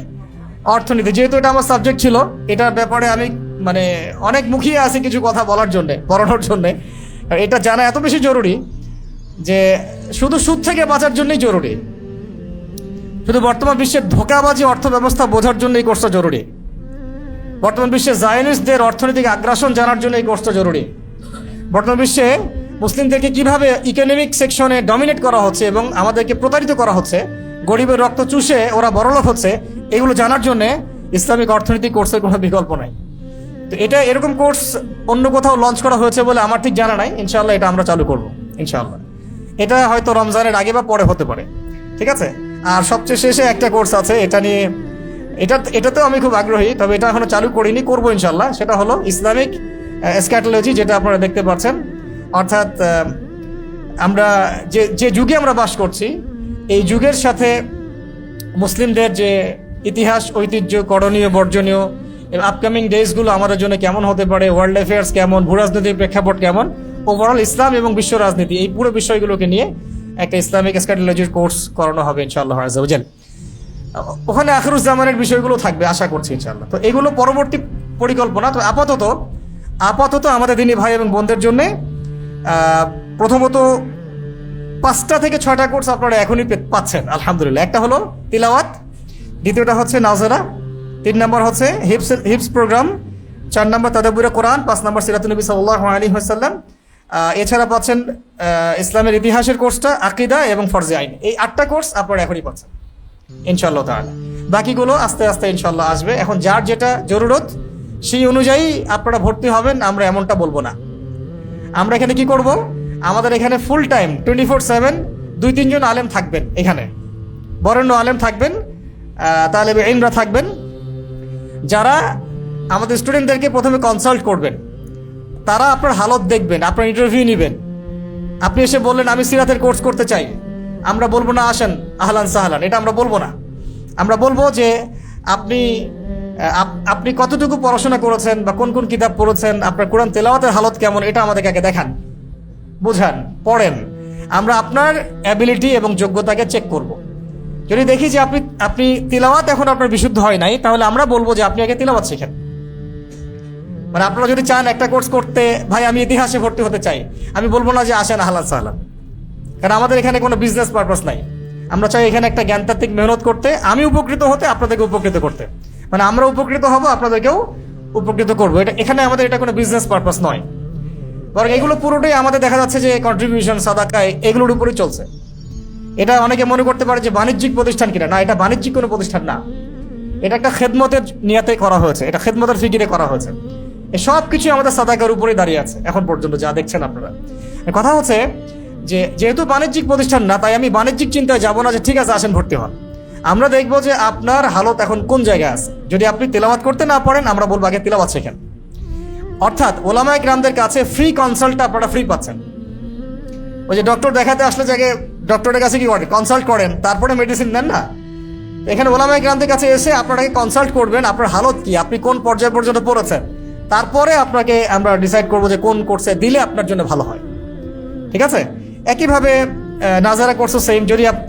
B: অর্থনীতি, যেহেতু এটা আমার সাবজেক্ট ছিল, এটার ব্যাপারে আমি মানে অনেক মুখিয়ে আছি কিছু কথা বলার জন্যে, পড়ানোর জন্যে। এটা জানা এত বেশি জরুরি যে শুধু সুদ থেকে বাঁচার জন্যই জরুরি, শুধু বর্তমান বিশ্বের ধোঁকাবাজি অর্থ ব্যবস্থা বোঝার জন্য এই কোর্সটা জরুরি, বর্তমান বিশ্বে জায়নিস্টদের অর্থনৈতিক আগ্রাসন জানার জন্য এই কোর্সটা জরুরি, বর্তমান বিশ্বে মুসলিমদেরকে কিভাবে ইকোনমিক সেকশনে ডমিনেট করা হচ্ছে এবং আমাদেরকে প্রতারিত করা হচ্ছে, গরিবের রক্ত চুষে ওরা বড়লোক হচ্ছে, এগুলো জানার জন্য ইসলামিক অর্থনীতি কোর্সের কোনো বিকল্প নাই। তো এটা এরকম কোর্স অন্য কোথাও লঞ্চ করা হয়েছে বলে আমার ঠিক জানা নাই। ইনশাআল্লাহ এটা আমরা চালু করব ইনশাআল্লাহ। এটা হয়তো রমজানের আগে বা পরে হতে পারে, ঠিক আছে। আর সবচেয়ে শেষে একটা কোর্স আছে, এটা নিয়ে এটাতেও আমি খুব আগ্রহী, তবে এটা এখনো চালু করিনি, করবো ইনশাআল্লাহ। সেটা হলো ইসলামিক এসক্যাটোলজি, যেটা আপনারা দেখতে পাচ্ছেন। অর্থাৎ আমরা যে যুগে আমরা বাস করছি, এই যুগের সাথে মুসলিমদের যে ইতিহাস, ঐতিহ্য, করণীয়, বর্জনীয়, আপকামিং ডেজগুলো আমাদের জন্য কেমন হতে পারে, ওয়ার্ল্ড অ্যাফেয়ার্স কেমন, ভূরাজনৈতিক প্রেক্ষাপট কেমন, ওভারঅল ইসলাম এবং বিশ্ব রাজনীতি, এই পুরো বিষয়গুলোকে নিয়ে একটা ইসলামিক এসক্যাটোলজির কোর্স করানো হবে ইনশাআল্লাহ আযজা ওয়া জাল। ওখানে আখিরুজ্জামানের বিষয়গুলো থাকবে আশা করছি ইনশাআল্লাহ। তো এগুলো পরবর্তী পরিকল্পনা। তো আপাতত আমাদের দিনী ভাই এবং বোনদের জন্য প্রথমত 5টা থেকে 6টা কোর্স আপনারা এখনই পাচ্ছেন আলহামদুলিল্লাহ। একটা হলো তিলাওয়াত, দ্বিতীয়টা হচ্ছে নাজরা, 3 নম্বর হচ্ছে হিপস প্রোগ্রাম, 4 নম্বর তাদাব্বুরে কোরআন, 5 নম্বর সিরাতুন নবী সাল্লাল্লাহু আলাইহি ওয়াসাল্লাম। এছাড়া পাচ্ছেন ইসলামের ইতিহাসের কোর্সটা, আকীদা এবং ফরজে আইন। এই 8টা কোর্স আপনারা এখনই পাচ্ছেন ইনশাআল্লাহ তাআলা। বাকিগুলো আস্তে আস্তে ইনশাআল্লাহ আসবে। এখন যার যেটা জরুরত সেই অনুযায়ী আপনারা ভর্তি হবেন, আমরা এমনটা বলবো না। আমরা এখানে কি করব, আমাদের এখানে ফুল টাইম 24/7 2-3 জন আলেম থাকবেন, এখানে বরেণ্য আলেম থাকবেন, তালেবে ইলমরা থাকবেন, যারা আমাদের স্টুডেন্টদেরকে প্রথমে কনসাল্ট করবেন, তারা আপনার হালত দেখবেন, আপনার ইন্টারভিউ নেবেন। আপনি এসে বললেন আমি সিরাতের কোর্স করতে চাই, আমরা বলবো না আসেন আহলান সাহলান, এটা আমরা বলবো না। আমরা বলবো যে আপনি আপনি কতটুকু পড়াশোনা করেছেন বা কোন কোন কিতাব পড়েছেন, আপনার কোরআন তেলাওয়াতের হালত কেমন, এটা আমাদেরকে আগে দেখান, বোঝান, পড়েন। আমরা আপনার অ্যাবিলিটি এবং যোগ্যতাকে চেক করব। যদি দেখি যে আপনি তিলাওয়াত এখন আপনার বিশুদ্ধ হয় নাই, তাহলে আমরা বলবো যে আপনি আগে তিলাওয়াত শিখেন। মানে আপনারা যদি চান একটা কোর্স করতে, ভাই আমি ইতিহাসে ভর্তি হতে চাই, আমি বলবো না যে আসেন আহলান সাহলান, কারণ আমাদের এখানে কোনো বিজনেস পারপাস নাই। আমরা চাই এখানে একটা জ্ঞানতাত্ত্বিক মেহনত করতে, আমি উপকৃত হতে, আপনাদেরকে উপকৃত করতে, মানে আমরা উপকৃত হব, আপনাদেরকেও উপকৃত করবো। এখানে আমাদের এটা কোনো বিজনেস পারপাস নয়, বরং এগুলো পুরোটাই আমাদের দেখা যাচ্ছে যে কন্ট্রিবিউশন, সাদাকায়, এগুলোর উপরেই চলছে। এটা অনেকে মনে করতে পারে যে বাণিজ্যিক প্রতিষ্ঠান কিনা, না, এটা বাণিজ্যিক কোনো প্রতিষ্ঠান না, এটা একটা খেদমতের নিয়াতে করা হয়েছে, এটা খেদমতের ফিকিরে করা হয়েছে। এই সব কিছু আমাদের সাদাকার উপরেই দাঁড়িয়ে আছে এখন পর্যন্ত যা দেখছেন আপনারা। কথা হচ্ছে যে যেহেতু বাণিজ্যিক প্রতিষ্ঠান না, তাই আমি বাণিজ্যিক চিন্তায় যাবো না যে ঠিক আছে আসেন ভর্তি হন। আমরা দেখবো যে আপনার হালত এখন কোন জায়গায় আছে। যদি আপনি তেলাওয়াত করতে না পারেন, আমরা বলবো আগে তেলাওয়াত শেখেন। অর্থাৎ ওলামায়ে কেরামদের কাছে ফ্রি কনসাল্টটা আপনারা ফ্রি পাচ্ছেন। ওই যে ডক্টর দেখাতে আসলে যে ডক্টরের কাছে কি করেন, কনসাল্ট করেন, তারপরে মেডিসিন নেন না। এখানে ওলামায়ে কেরামদের কাছে এসে আপনাকে কনসাল্ট করবেন, আপনার হালত কি, আপনি কোন পর্যায় পর্যন্ত পড়েছেন, তারপরে আপনাকে আমরা ডিসাইড করবো যে কোন কোর্সে দিলে আপনার জন্য ভালো হয়। ঠিক আছে? একইভাবে নাজারা কোর্সও সেম।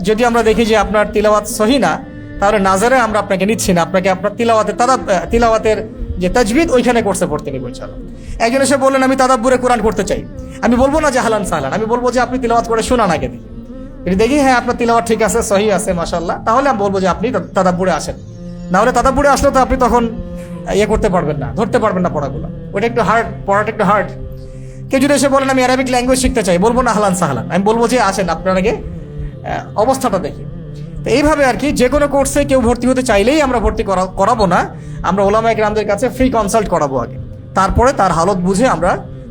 B: যদি আমরা দেখি যে আপনার তিলাওয়াত সহি না, তাহলে নাজারে আমরা আপনাকে নিচ্ছি না, আপনাকে আপনার তিলাওয়াতের যে তাজবিদ ওইখানে কোর্সে পড়তে নিব ইনশাআল্লাহ। একজন এসে বললেন আমি তাদাব্বুরে কোরআন করতে চাই, আমি বলবো না যে আহলান সাহলান, আমি বলবো যে আপনি তিলাওয়াত করে শোনান আগে দেখি। যদি দেখি হ্যাঁ আপনার তিলাওয়াত ঠিক আছে, সহি আছে, মাশাআল্লাহ, তাহলে আমি বলবো যে আপনি তাদাব্বুরে আসেন। না হলে তাদাব্বুরে আসলে তো আপনি তখন করতে পারবেন না, ধরতে পারবেন না পড়াগুলো, ওটা একটু হার্ড, পড়াটা একটু হার্ড। কেউ যদি এসে বলেন আমি অ্যারাবিক ল্যাঙ্গুয়েজ শিখতে চাই, বলবো না আহলান সাহলান, আমি বলবো যে আসেন আপনার আগে অবস্থাটা দেখি। তো এইভাবে আর কি যে কোনো কোর্সে কেউ ভর্তি হতে চাইলেই আমরা ভর্তি করাবো না, আমরা ওলামায়ে কেরামদের কাছে ফ্রি কনসাল্ট করাবো আগে, তারপরে তার হালত বুঝে আমরা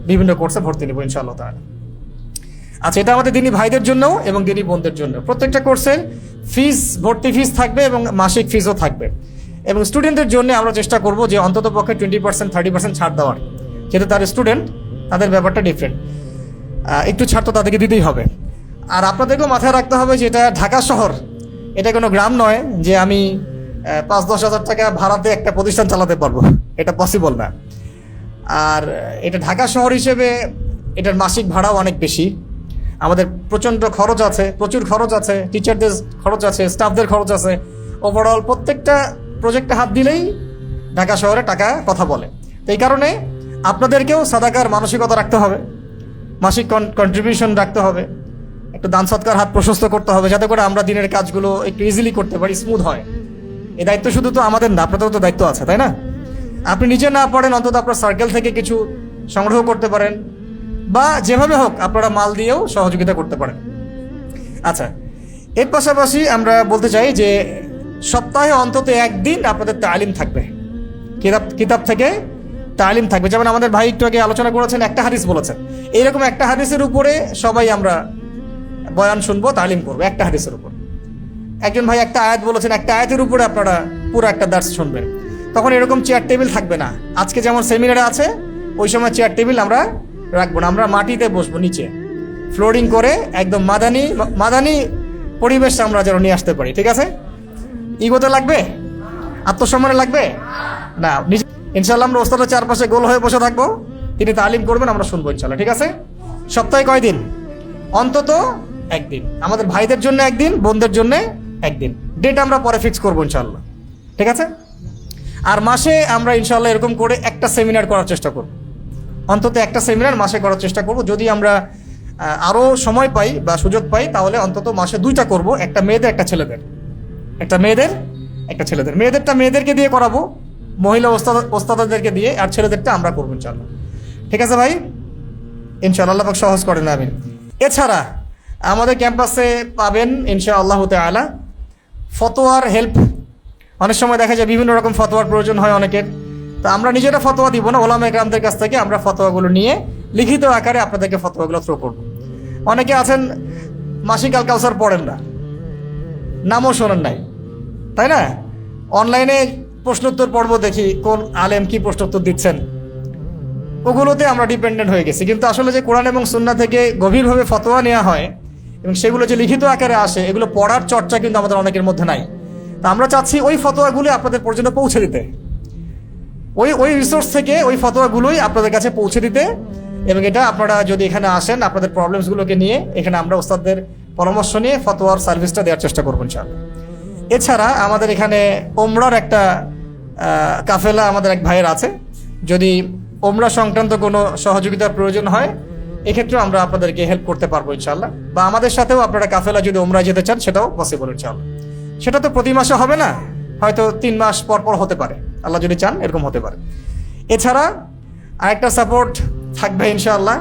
B: বিভিন্ন কোর্সে ভর্তি নেবো ইনশাআল্লাহ তাআলা। আচ্ছা, এটা আমাদের দিনী ভাইদের জন্য এবং দিনী বোনদের জন্য। প্রত্যেকটা কোর্সের ফিস, ভর্তি ফিস থাকবে এবং মাসিক ফিসও থাকবে। এবং স্টুডেন্টদের জন্য আমরা চেষ্টা করবো যে অন্তত পক্ষে 20%, 30% ছাড় দেওয়ার, যেহেতু তার স্টুডেন্ট, তাদের ব্যাপারটা ডিফারেন্ট, একটু ছাড় তো তাদেরকে দিতেই হবে। আর আপনাদেরকেও মাথায় রাখতে হবে যে এটা ঢাকা শহর, এটা কোনো গ্রাম নয় যে আমি 5-10 হাজার টাকা ভাড়াতে একটা প্রতিষ্ঠান চালাতে পারবো, এটা পসিবল না। আর এটা ঢাকা শহর হিসেবে এটার মাসিক ভাড়াও অনেক বেশি, আমাদের প্রচণ্ড খরচ আছে, প্রচুর খরচ আছে, টিচারদের খরচ আছে, স্টাফদের খরচ আছে। ওভারঅল প্রত্যেকটা প্রজেক্টে হাত দিলেই ঢাকা শহরে টাকা কথা বলে। তো এই কারণে আপনাদেরকেও সাদাকার মানসিকতা রাখতে হবে, মাসিক কন্ট্রিবিউশন রাখতে হবে, একটু দান সৎকার হাত প্রশস্ত করতে হবে, যাতে করে আমরা দিনের কাজগুলো একটু ইজিলি করতে পারি, স্মুথ হয়। এই দায়িত্ব শুধু তো আমাদের না, আপনাদেরও তো দায়িত্ব আছে, তাই না? আপনি নিজে না পড়েন, অন্তত আপনার সার্কেল থেকে কিছু সংগ্রহ করতে পারেন, বা যেভাবে হোক আপনারা মাল দিয়েও সহযোগিতা করতে পারেন। আচ্ছা, এর পাশাপাশি আমরা বলতে চাই যে সপ্তাহে অন্তত একদিন আপনাদের তালিম থাকবে, কিতাব থেকে তালিম থাকবে। যেমন আমাদের ভাই একটু আগে আলোচনা করেছেন, একটা হাদিস বলেছেন, এইরকম একটা হাদিসের উপরে সবাই আমরা বয়ান শুনবো, তালিম করবো একটা হাদিসের উপর। একজন ভাই একটা আয়াত বলেছেন, একটা আয়াতের উপরে আপনারা পুরো একটা দার্স শুনবেন। তখন এরকম চেয়ার টেবিল থাকবে না, আজকে যেমন সেমিনারে আছে ওই সময় চেয়ার টেবিল আমরা রাখবো না, আমরা মাটিতে বসবো, নিচে ফ্লোরিং করে একদম মাদানি পরিবেশ আমরা যেন নিয়ে আসতে পারি। ঠিক আছে? ইগোতে লাগবে, আত্মসম্মানে লাগবে না, ইনশাল্লাহ আমরা ওস্তাদের চারপাশে গোল হয়ে বসে থাকবো, তিনি তালিম করবেন, আমরা শুনবো ইনশাল্লাহ। ঠিক আছে? সপ্তাহে কয়দিন? অন্তত একদিন, আমাদের ভাইদের জন্য একদিন, বোনদের জন্য একদিন। ডেট আমরা পরে ফিক্স করবো ইনশাল্লাহ। ঠিক আছে? আর মাসে আমরা ইনশাল্লাহ এরকম করে একটা সেমিনার করার চেষ্টা করব, অন্তত একটা সেমিনার মাসে করার চেষ্টা করব। যদি আমরা আরও সময় পাই বা সুযোগ পাই, তাহলে অন্তত মাসে 2টা করব, একটা মেয়েদের একটা ছেলেদের, একটা মেয়েদের একটা ছেলেদের। মেয়েদেরটা মেয়েদেরকে দিয়ে করাবো, মহিলা ওস্তাদদেরকে দিয়ে, আর ছেলেদেরটা আমরা করবো ইনশাল্লাহ। ঠিক আছে ভাই? ইনশাআল্লাহ, আল্লাহ পাক সহজ করেন, আমিন। এছাড়া আমাদের ক্যাম্পাসে পাবেন ইনশাআল্লাহ তাআলা ফতোয়ার হেল্প। অনেক সময় দেখা যায় বিভিন্ন রকম ফতোয়ার প্রয়োজন হয় অনেকের, তো আমরা নিজেরা ফতোয়া দিব না, ওলামায়ে কেরামদের কাছ থেকে আমরা ফতোয়াগুলো নিয়ে লিখিত আকারে আপনাদেরকে ফতোয়াগুলো থ্রো করব। অনেকে আছেন মাসিক আল কাউসার পড়েন না, নামও শোনেন নাই, তাই না? অনলাইনে প্রশ্নোত্তর পর্ব দেখি, কোন আলেম কি প্রশ্নোত্তর দিচ্ছেন, ওগুলোতে আমরা ডিপেন্ডেন্ট হয়ে গেছি। কিন্তু আসলে যে কোরআন এবং সুন্নাহ থেকে গভীরভাবে ফতোয়া নেওয়া হয় এবং সেগুলো যে লিখিত আকারে আসে, এগুলো পড়ার চর্চা কিন্তু আমাদের অনেকের মধ্যে নাই। তা আমরা চাচ্ছি ওই ফতোয়াগুলি আপনাদের পর্যন্ত পৌঁছে দিতে, ওই রিসোর্স থেকে ওই ফতোয়াগুলোই আপনাদের কাছে পৌঁছে দিতে। এবং এটা আপনারা যদি এখানে আসেন, আপনাদের প্রবলেমসগুলোকে নিয়ে এখানে আমরা ওস্তাদদের পরামর্শ নিয়ে ফতোয়ার সার্ভিসটা দেওয়ার চেষ্টা করবো ইনশাআল্লাহ। এছাড়া আমাদের এখানে ওমরার একটা কাফেলা আমাদের এক ভাইয়ের আছে, যদি ওমরা সংক্রান্ত কোনো সহযোগিতার প্রয়োজন হয় এক্ষেত্রে আমরা আপনাদেরকে হেল্প করতে পারবো ইনশাআল্লাহ। বা আমাদের সাথেও আপনারা কাফেলা যদি ওমরা যেতে চান সেটাও পসিবল ইনশাআল্লাহ। সেটা তো প্রতি মাসে হবে না, হয়তো 3 মাস পর পর হতে পারে, আল্লাহ যদি চান এরকম হতে পারে। এছাড়া আরেকটা সাপোর্ট থাকবে ইনশাআল্লাহ,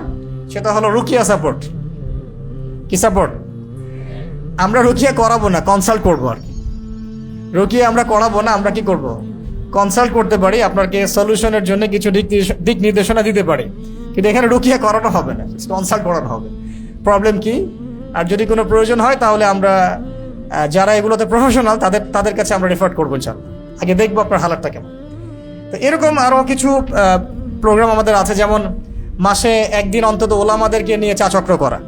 B: সেটা হলো রুকিয়া সাপোর্ট। কি সাপোর্ট? আমরা রুকিয়া করাবো না, কনসাল্ট করবো আর কি। রুকিয়া আমরা করাবো না, আমরা কি করব? কনসাল্ট করতে পারি, আপনাকে সলিউশনের জন্য কিছু দিক নির্দেশনা দিতে পারি, কিন্তু এখানে রুকিয়া করানো হবে না, কনসাল্ট করানো হবে প্রবলেম কি। আর যদি কোনো প্রয়োজন হয় তাহলে আমরা যারা এগুলোতে প্রফেশনাল তাদের কাছে আমরা রেফার করবো ইনশাআল্লাহ। আগে দেখবো আপনার হালাতটা কেমন। তো এরকম আরও কিছু প্রোগ্রাম আমাদের আছে, যেমন মাসে একদিন অন্তত ওলামাদেরকে নিয়ে চা চক্র করা,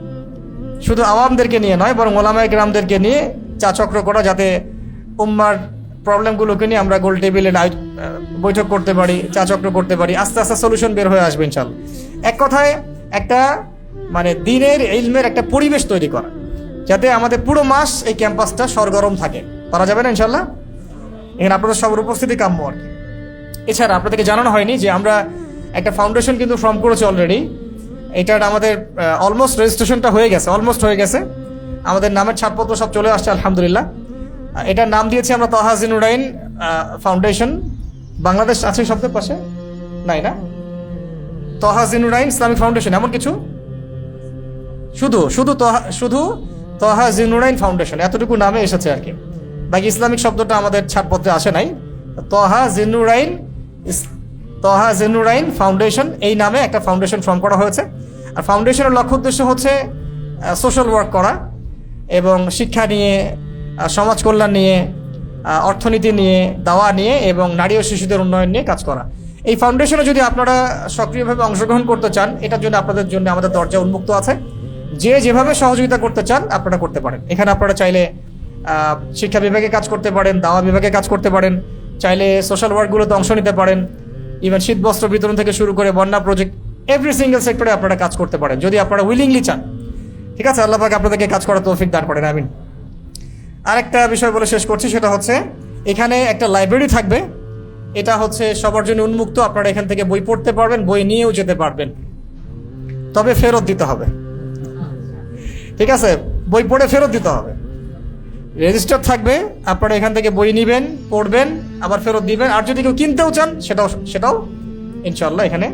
B: শুধু আওয়ামদেরকে নিয়ে নয় বরং ওলামায়ে কেরামদেরকে নিয়ে চা চক্র করা, যাতে উম্মার প্রবলেমগুলোকে নিয়ে আমরা গোল টেবিলে বৈঠক করতে পারি, চা চক্র করতে পারি, আস্তে আস্তে সলিউশন বের হয়ে আসবে ইনশাআল্লাহ। এক কথায় একটা মানে দিনের ইলমের একটা পরিবেশ তৈরি করা, যাতে আমাদের পুরো মাস এই ক্যাম্পাসটা সরগরম থাকে। পারা যাবে না ইনশাআল্লাহ? এখানে আপনাদের সবার উপস্থিতি কাম্য আর কি। এছাড়া আপনাদেরকে জানানো হয়নি যে আমরা একটা ফাউন্ডেশন কিন্তু ফর্ম করেছি অলরেডি। এটার আমাদের অলমোস্ট রেজিস্ট্রেশনটা হয়ে গেছে, আমাদের নামের ছাড়পত্র সব চলে আসছে আলহামদুলিল্লাহ। এটার নাম দিয়েছি আমরা তহা জিন্নুরাইন ফাউন্ডেশন। বাংলাদেশ আছে শব্দের পাশে? নাই না? তহা জিন্নুরাইন ইসলামিক ফাউন্ডেশন এমন কিছু, শুধু তহা জিন্নুরাইন ফাউন্ডেশন এতটুকু নামে এসেছে আর কি। বাকি ইসলামিক শব্দটা আমাদের ছাড়পত্রে আসে নাই। তহা জিন্নুরাইন ফাউন্ডেশন এই নামে একটা ফাউন্ডেশন ফর্ম করা হয়েছে। আর ফাউন্ডেশনের লক্ষ্য উদ্দেশ্য হচ্ছে সোশ্যাল ওয়ার্ক করা এবং শিক্ষা নিয়ে, সমাজ কল্যাণ নিয়ে, অর্থনীতি নিয়ে, দাওয়া নিয়ে এবং নারী ও শিশুদের উন্নয়ন নিয়ে কাজ করা। এই ফাউন্ডেশনে যদি আপনারা সক্রিয়ভাবে অংশগ্রহণ করতে চান, এটার জন্য আপনাদের জন্য আমাদের দরজা উন্মুক্ত আছে। যে যেভাবে সহযোগিতা করতে চান আপনারা করতে পারেন। এখানে আপনারা চাইলে শিক্ষা বিভাগে কাজ করতে পারেন, দাওয়া বিভাগে কাজ করতে পারেন, চাইলে সোশ্যাল ওয়ার্কগুলোতে অংশ নিতে পারেন, ইভেন শীত বস্ত্র বিতরণ থেকে শুরু করে বন্যা প্রজেক্ট, এভরি সিঙ্গেল সেক্টরে আপনারা কাজ করতে পারেন যদি আপনারা উইলিংলি চান। ঠিক আছে, আল্লাহ পাক আপনাদেরকে কাজ করার তৌফিক দান করেন, আমিন। আরেকটা বিষয় বলে শেষ করছি, সেটা হচ্ছে এখানে একটা লাইব্রেরি থাকবে। এটা হচ্ছে সবার জন্য উন্মুক্ত, আপনারা এখান থেকে বই পড়তে পারবেন, বই নিয়েও যেতে পারবেন, তবে ফেরত দিতে হবে। ঠিক আছে, বই পড়ে ফেরত দিতে হবে। রেজিস্টার থাকবে, আপনারা এখান থেকে বই নেবেন, পড়বেন, আবার ফেরত দিবেন। আর যদি কেউ কিনতেও চান সেটাও ইনশাআল্লাহ এখানে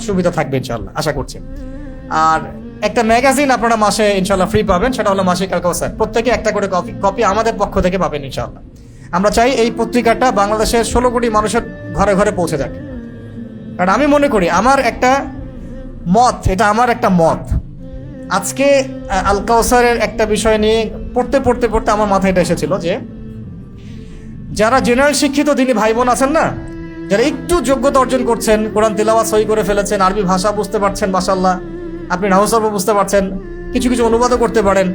B: সুবিধা থাকবে ইনশাআল্লাহ, আশা করছি। আর একটা ম্যাগাজিন আপনারা মাসে ইনশাআল্লাহ ফ্রি পাবেন, সেটা হলো মাসিক আল কাউসার। প্রত্যেকে একটা করে কপি আমাদের পক্ষ থেকে পাবেন ইনশাআল্লাহ। আমরা চাই এই পত্রিকাটা বাংলাদেশের 16 কোটি মানুষের ঘরে ঘরে পৌঁছে যাক। কারণ আমি মনে করি, আমার একটা মত, আজকে আল কাউসারের একটা বিষয় নিয়ে পড়তে আমার মাথায় এটা এসেছিল যে যারা জেনারেল শিক্ষিত দিনী ভাই বোন আছেন না, যারা একটু যোগ্যতা অর্জন করছেন, কোরআন তিলাওয়াত সহি করে ফেলেছেন, আরবি ভাষা বুঝতে পারছেন মাশাআল্লাহ, আপনি নাহু সরফ বুঝতে পারছেন, কিছু অনুবাদও করতে পারেন,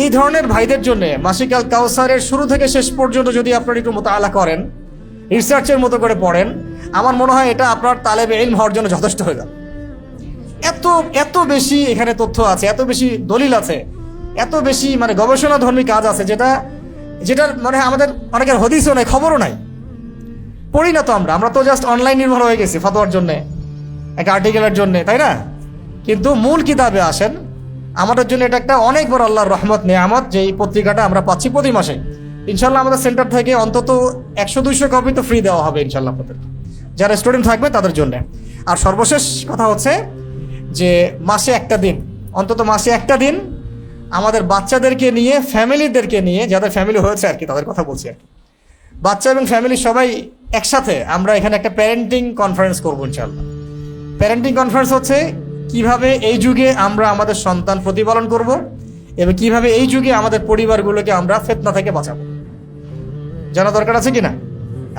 B: এই ধরনের ভাইদের জন্য মাসিক আল কাউসারের শুরু থেকে শেষ পর্যন্ত যদি আপনারা একটু মোতাআলা করেন, রিসার্চের মতো করে পড়েন, আমার মনে হয় এটা আপনার তালেবে ইলম হওয়ার জন্য যথেষ্ট হয়ে যাবে। এত বেশি এখানে তথ্য আছে, এত বেশি দলিল আছে, এত বেশি মানে গবেষণাধর্মী কাজ আছে, যেটার মানে আমাদের অনেকের হদিসও নাই, খবরও নাই, পড়ি না তো আমরা তো জাস্ট অনলাইন নির্ভর হয়ে গেছি ফতোয়ার জন্য, একটা আর্টিকেলের জন্য, তাই না? কিন্তু মূল কিতাবে আসেন, আমাদের জন্য এটা একটা অনেক বড় আল্লাহর রহমত, নেয়ামত, যে এই পত্রিকাটা আমরা পাচ্ছি প্রতি মাসে। ইনশাল্লাহ আমাদের সেন্টার থেকে অন্তত 100-200 কপি তো ফ্রি দেওয়া হবে ইনশাল্লাহ আপনাদের, যারা স্টুডেন্ট থাকবে তাদের জন্য। আর সর্বশেষ কথা হচ্ছে যে মাসে একটা দিন আমাদের বাচ্চাদেরকে নিয়ে, ফ্যামিলিদেরকে নিয়ে, যাদের ফ্যামিলি হয়েছে আর কি, তাদের কথা বলছি আর কি, বাচ্চা এবং ফ্যামিলি সবাই একসাথে আমরা এখানে একটা প্যারেন্টিং কনফারেন্স করবো ইনশাল্লাহ। প্যারেন্টিং কনফারেন্স হচ্ছে কিভাবে এই যুগে আমরা আমাদের সন্তান প্রতিপালন করব এবং কিভাবে এই যুগে আমাদের পরিবারগুলোকে আমরা ফিতনা থেকে বাঁচাবো। জানা দরকার আছে কিনা?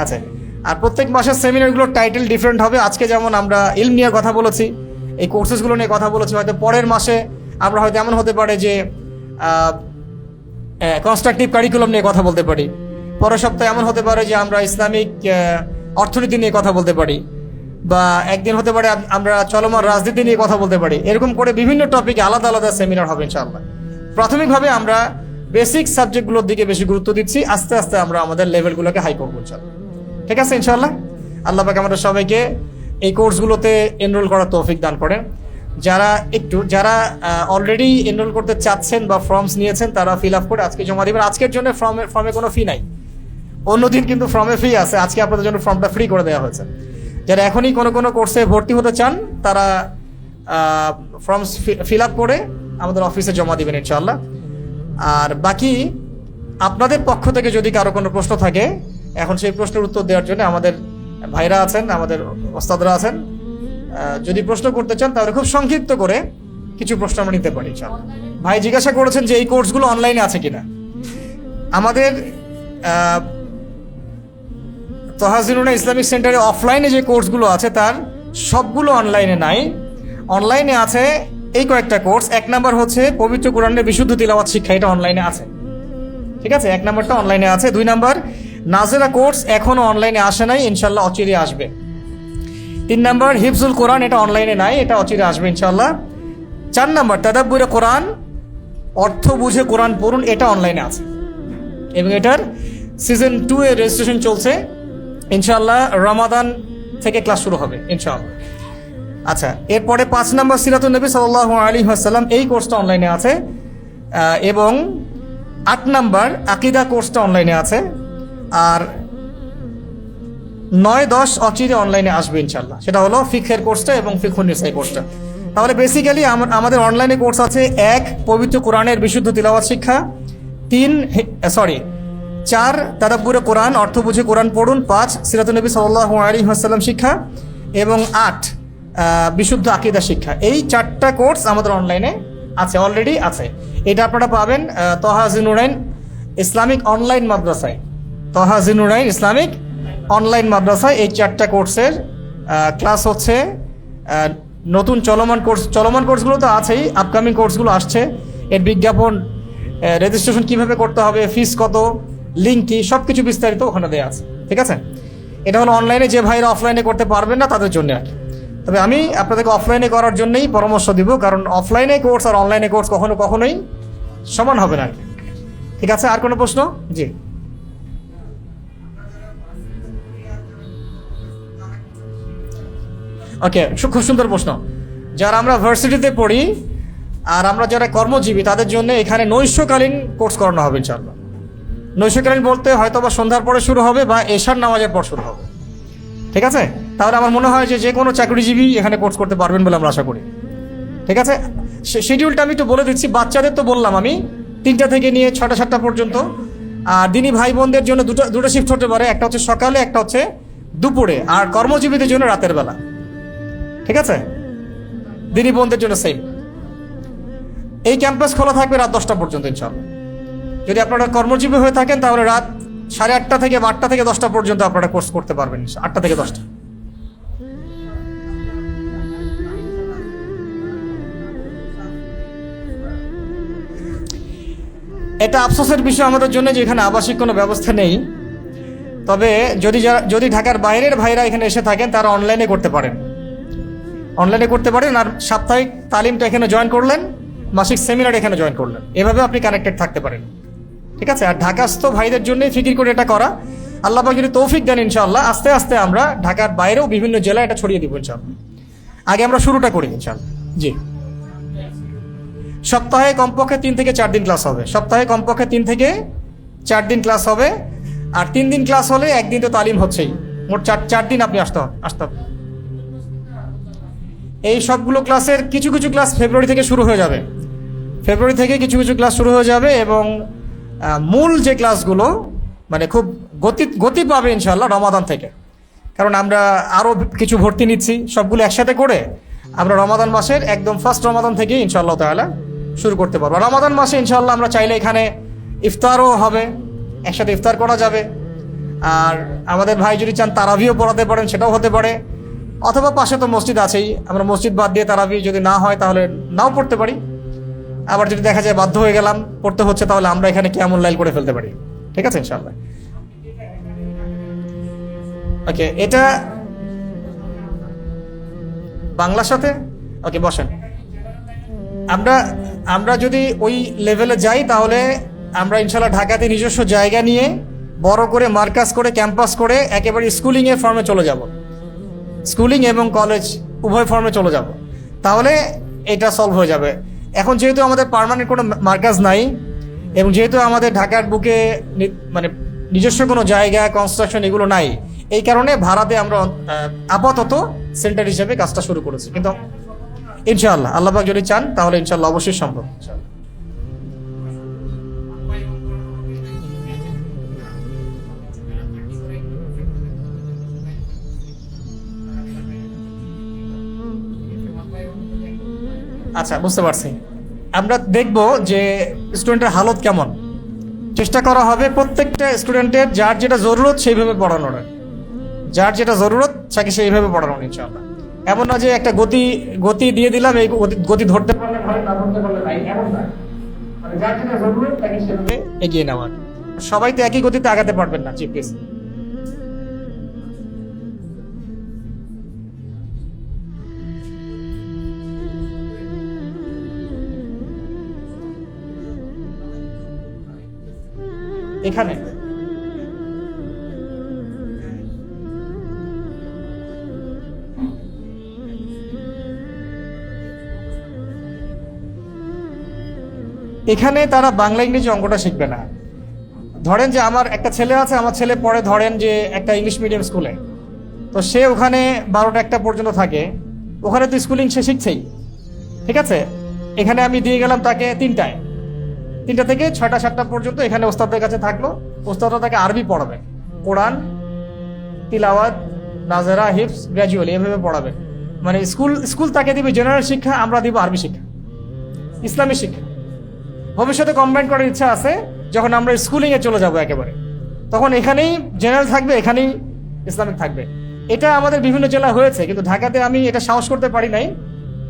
B: আচ্ছা, আর প্রত্যেক মাসের সেমিনারগুলোর টাইটেল ডিফারেন্ট হবে। আজকে যেমন আমরা ইলম নিয়ে কথা বলেছি, এই কোর্সেসগুলো নিয়ে কথা বলেছি, হয়তো পরের মাসে আমরা হয়তো এমন হতে পারে যে কনস্ট্রাকটিভ কারিকুলাম নিয়ে কথা বলতে পারি, পরের সপ্তাহে এমন হতে পারে যে আমরা ইসলামিক অর্থনীতি নিয়ে কথা বলতে পারি, বা একদিন হতে পারে আমরা চলমান রাজনীতি নিয়ে কথা বলতে পারি। এরকম করে বিভিন্ন টপিকে আলাদা আলাদা সেমিনার হবে ইনশাআল্লাহ। প্রাথমিকভাবে আমরা বেসিক সাবজেক্টগুলোর দিকে বেশি গুরুত্ব দিচ্ছি, আস্তে আস্তে আমরা আমাদের লেভেলগুলোকে হাই করবো ইনশাআল্লাহ। ঠিক আছে ইনশাআল্লাহ। আল্লাহ পাক আমাদের সবাইকে এই কোর্সগুলোতে এনরোল করার তৌফিক দান করেন। যারা অলরেডি এনরোল করতে চাচ্ছেন বা ফর্মস নিয়েছেন তারা ফিল আপ করে আজকে জমা দেবেন। আজকের জন্য ফর্মে কোনো ফি নাই, অন্যদিন কিন্তু ফর্মে ফি আছে, আজকে আপনাদের জন্য ফর্মটা ফ্রি করে দেওয়া হয়েছে। যারা এখনই কোনো কোর্সে ভর্তি হতে চান তারা ফর্মস ফিল আপ করে আমাদের অফিসে জমা দিবেন ইনশাআল্লাহ। আর বাকি আপনাদের পক্ষ থেকে যদি কারো কোনো প্রশ্ন থাকে, এখন সেই প্রশ্নের উত্তর দেওয়ার জন্য আমাদের ভাইরা আছেন, আমাদের ওস্তাদরা আছেন। যদি প্রশ্ন করতে চান তাহলে খুব সংক্ষিপ্ত করে কিছু প্রশ্ন আমরা নিতে পারি ইনশাআল্লাহ। ভাই জিজ্ঞাসা করেছেন যে এই কোর্সগুলো অনলাইনে আছে কিনা। আমাদের তহাজিনুনা ইসলামিক সেন্টারে অফলাইনে যে কোর্সগুলো আছে তার সবগুলো অনলাইনে নাই। অনলাইনে আছে এই কয়েকটা কোর্স। 1 নাম্বার হচ্ছে পবিত্র কোরআনের বিশুদ্ধ তিলাওয়াত শিক্ষা, এটা অনলাইনে আছে। ঠিক আছে, 1 নাম্বারটা অনলাইনে আছে। 2 নাম্বার নাজেরা কোর্স এখনো অনলাইনে আসে নাই, ইনশাল্লাহ অচিরে আসবে। 3 নাম্বার হিফজুল কোরআন, এটা অনলাইনে নাই, এটা অচিরে আসবে ইনশাল্লাহ। 4 নাম্বার তাদাব্বুরে কোরআন, অর্থ বুঝে কোরআন পড়ুন, এটা অনলাইনে আছে এবং এটার সিজন 2 এর রেজিস্ট্রেশন চলছে। ইনশাআল্লাহ রমাদান থেকে ক্লাস শুরু হবে ইনশাআল্লাহ। আচ্ছা, এরপরে 5 নাম্বার সিরাতুন নবী সাল্লাল্লাহু আলাইহি ওয়াসাল্লাম, এই কোর্সটা অনলাইনে আছে। এবং 8 নাম্বার আকীদা কোর্সটা অনলাইনে আছে। আর 9-10 অচিরে অনলাইনে আসবে ইনশাআল্লাহ, সেটা হলো ফিকহের কোর্সটা এবং ফিকহুন নিসাই কোর্সটা। তাহলে বেসিক্যালি আমাদের অনলাইনে কোর্স আছে 1 পবিত্র কোরআনের বিশুদ্ধ তিলাওয়াত শিক্ষা, 4 তাদাব্বুরে কোরআন, অর্থ বুঝে কোরআন পড়ুন, 5 সিরাতুন নবী সাল্লাল্লাহু আলাইহি ওয়াসাল্লাম শিক্ষা এবং 8 বিশুদ্ধ আকীদা শিক্ষা। এই 4টা কোর্স আমাদের অনলাইনে আছে, অলরেডি আছে। এটা আপনারা পাবেন তহাজিনুরাইন ইসলামিক অনলাইন মাদ্রাসায়, তহাজিনুরাইন ইসলামিক অনলাইন মাদ্রাসায় এই 4টা কোর্সের ক্লাস হচ্ছে। নতুন চলমান কোর্সগুলো তো আছেই, আপকামিং কোর্সগুলো আসছে। এর বিজ্ঞাপন, রেজিস্ট্রেশন কিভাবে করতে হবে, ফিস কত, লিঙ্ক কি, সব কিছু বিস্তারিত ওখানে দেওয়া আছে। ঠিক আছে, এটা হলো অনলাইনে যে ভাইরা অফলাইনে করতে পারবেন না তাদের জন্য আর কি। তবে আমি আপনাদেরকে অফলাইনে করার জন্যই পরামর্শ দিব, কারণ অফলাইনে কোর্স আর অনলাইনে কোর্স কখনোই সমান হবে না। ঠিক আছে, আর কোনো প্রশ্ন? জি, ওকে, খুব সুন্দর প্রশ্ন। যারা আমরা ভার্সিটিতে পড়ি আর আমরা যারা কর্মজীবী তাদের জন্য এখানে নৈশকালীন কোর্স করানো হবে ইনশাআল্লাহ। নৈশকালীন বলতে হয়তো বা সন্ধ্যার পরে শুরু হবে বা এশার নামাজের পর শুরু হবে। ঠিক আছে, তাহলে আমার মনে হয় যে কোনো চাকরিজীবী এখানে কোর্স করতে পারবেন বলে আমরা আশা করি। ঠিক আছে, শিডিউলটা আমি একটু বলে দিচ্ছি। বাচ্চাদের তো বললাম আমি 3টা থেকে নিয়ে 6টা-7টা পর্যন্ত। আর দিনী ভাই বোনদের জন্য দুটো শিফট হতে পারে, একটা হচ্ছে সকালে, একটা হচ্ছে দুপুরে। আর কর্মজীবীদের জন্য রাতের বেলা। ঠিক আছে, দিনী বোনদের জন্য সেম। এই ক্যাম্পাস খোলা থাকবে রাত 10টা পর্যন্ত ইনশাআল্লাহ। যদি আপনারা কর্মজীবী হয়ে থাকেন তাহলে রাত 8:30 থেকে 8টা থেকে 10টা পর্যন্ত আপনারা কোর্স করতে পারবেন, 8টা থেকে 10টা। এটা আফসোসের বিষয় আমাদের জন্য যে এখানে আবাসিক কোনো ব্যবস্থা নেই। তবে যদি ঢাকার বাইরের ভাইরা এখানে এসে থাকেন তারা অনলাইনে করতে পারেন, আর সাপ্তাহিক তালিমটা এখানে জয়েন করলেন, মাসিক সেমিনার এখানে জয়েন করলেন, এভাবে আপনি কানেক্টেড থাকতে পারেন। ঠিক আছে, আর ঢাকাস্থ ভাইদের জন্যই ফিকির করে এটা করা। আল্লাহ পাক যদি তৌফিক দেন ইনশাআল্লাহ আস্তে আস্তে আমরা ঢাকার বাইরেও বিভিন্ন জেলায় এটা ছড়িয়ে দিব ইনশাআল্লাহ। আগে আমরা শুরুটা করি ইনশাআল্লাহ। জি, সপ্তাহে কমপক্ষে 3 থেকে 4 দিন ক্লাস হবে। সপ্তাহে কমপক্ষে 3 থেকে 4 দিন ক্লাস হবে। আর 3 দিন ক্লাস হলে 1 দিন তো তালিম হচ্ছেই, মোট 4 দিন আপনি আসতে হবে। এই সবগুলো ক্লাসের কিছু ক্লাস ফেব্রুয়ারি থেকে শুরু হয়ে যাবে। ফেব্রুয়ারি থেকে কিছু ক্লাস শুরু হয়ে যাবে এবং মূল যে ক্লাসগুলো মানে খুব গতি পাবে ইনশাআল্লাহ রমাদান থেকে। কারণ আমরা আরও কিছু ভর্তি নিচ্ছি, সবগুলো একসাথে করে আমরা রমাদান মাসের একদম ফার্স্ট রমাদান থেকে ইনশাআল্লাহ তাআলা শুরু করতে পারবো। রমাদান মাসে ইনশাআল্লাহ আমরা চাইলে এখানে ইফতারও হবে, একসাথে ইফতার করা যাবে। আর আমাদের ভাই যদি চান তারাবিও পড়াতে পারেন, সেটাও হতে পারে। অথবা পাশে তো মসজিদ আছেই, আমরা মসজিদ বাদ দিয়ে তারাবি যদি না হয় তাহলে নাও পড়তে পারি। আবার যদি দেখা যায় বাধ্য হয়ে গেলাম, পড়তে হচ্ছে, তাহলে আমরা এখানে কিয়ামুল লাইল করে ফেলতে পারি। ঠিক আছে ইনশাআল্লাহ। ওকে, এটা বাংলার সাথে ওকে বসেন। আমরা যদি ওই লেভেলে যাই তাহলে আমরা ইনশাআল্লাহ ঢাকাতে নিজস্ব জায়গা নিয়ে বড় করে মার্কাজ করে ক্যাম্পাস করে একেবারে স্কুলিংয়ের ফর্মে চলে যাব, স্কুলিং এবং কলেজ উভয় ফর্মে চলে যাব, তাহলে এটা সলভ হয়ে যাবে। এখন যেহেতু আমাদের পার্মানেন্ট কোনো মার্কাজ নাই এবং যেহেতু আমাদের ঢাকার বুকে মানে নিজস্ব কোনো জায়গা কনস্ট্রাকশন এগুলো নাই, এই কারণে ভাড়াতে আমরা আপাতত সেন্টার হিসেবে কাজটা শুরু করেছি। কিন্তু ইনশাআল্লাহ আল্লাহ পাক যদি চান তাহলে ইনশাআল্লাহ অবশ্যই সম্ভব। আচ্ছা, বুঝতে পারছি। আমরা দেখব যে স্টুডেন্টের হালত কেমন, চেষ্টা করা হবে প্রত্যেকটা স্টুডেন্টের যার যেটা জরুরত সেইভাবে পড়ানোর, যার যেটা জরুরত তাকে সেইভাবে পড়ানোর ইনশাআল্লাহ। এমন না যে একটা গতি দিয়ে দিলাম, এই গতি ধরতে পারলে ভালো, না ধরতে পারলে নাই, এমন না। মানে যার যেটা জরুরত তাকে সেভাবে এগিয়ে নেওয়ার। সবাই তো একই গতিতে আগাতে পারবেন না। জি প্লিজ। এখানে এখানে তারা বাংলা ইংরেজি অঙ্কটা শিখবে না। ধরেন যে আমার একটা ছেলে আছে, আমার ছেলে পড়ে ধরেন যে একটা ইংলিশ মিডিয়াম স্কুলে, তো সে ওখানে 12টা 1টা পর্যন্ত থাকে, ওখানে তো স্কুলিং সে শিখছেই। ঠিক আছে, এখানে আমি দিয়ে গেলাম তাকে 3টা থেকে 6টা 7টা পর্যন্ত এখানে ওস্তাদের কাছে থাকলো। ওস্তাদরা তাকে আরবি পড়াবে, কোরআন, তিলাওয়াত, নাজেরা, হিফজ, গ্র্যাজুয়ালি এভাবে পড়াবে। মানে স্কুল তাকে দিবে জেনারেল শিক্ষা, আমরা দিব আরবি শিক্ষা, ইসলামী শিক্ষা। ভবিষ্যতে কম্বাইন করার ইচ্ছা আছে, যখন আমরা স্কুলিংয়ে চলে যাব একেবারে, তখন এখানেই জেনারেল থাকবে, এখানেই ইসলামিক থাকবে। এটা আমাদের বিভিন্ন জেলা হয়েছে, কিন্তু ঢাকাতে আমি এটা সাহস করতে পারি নাই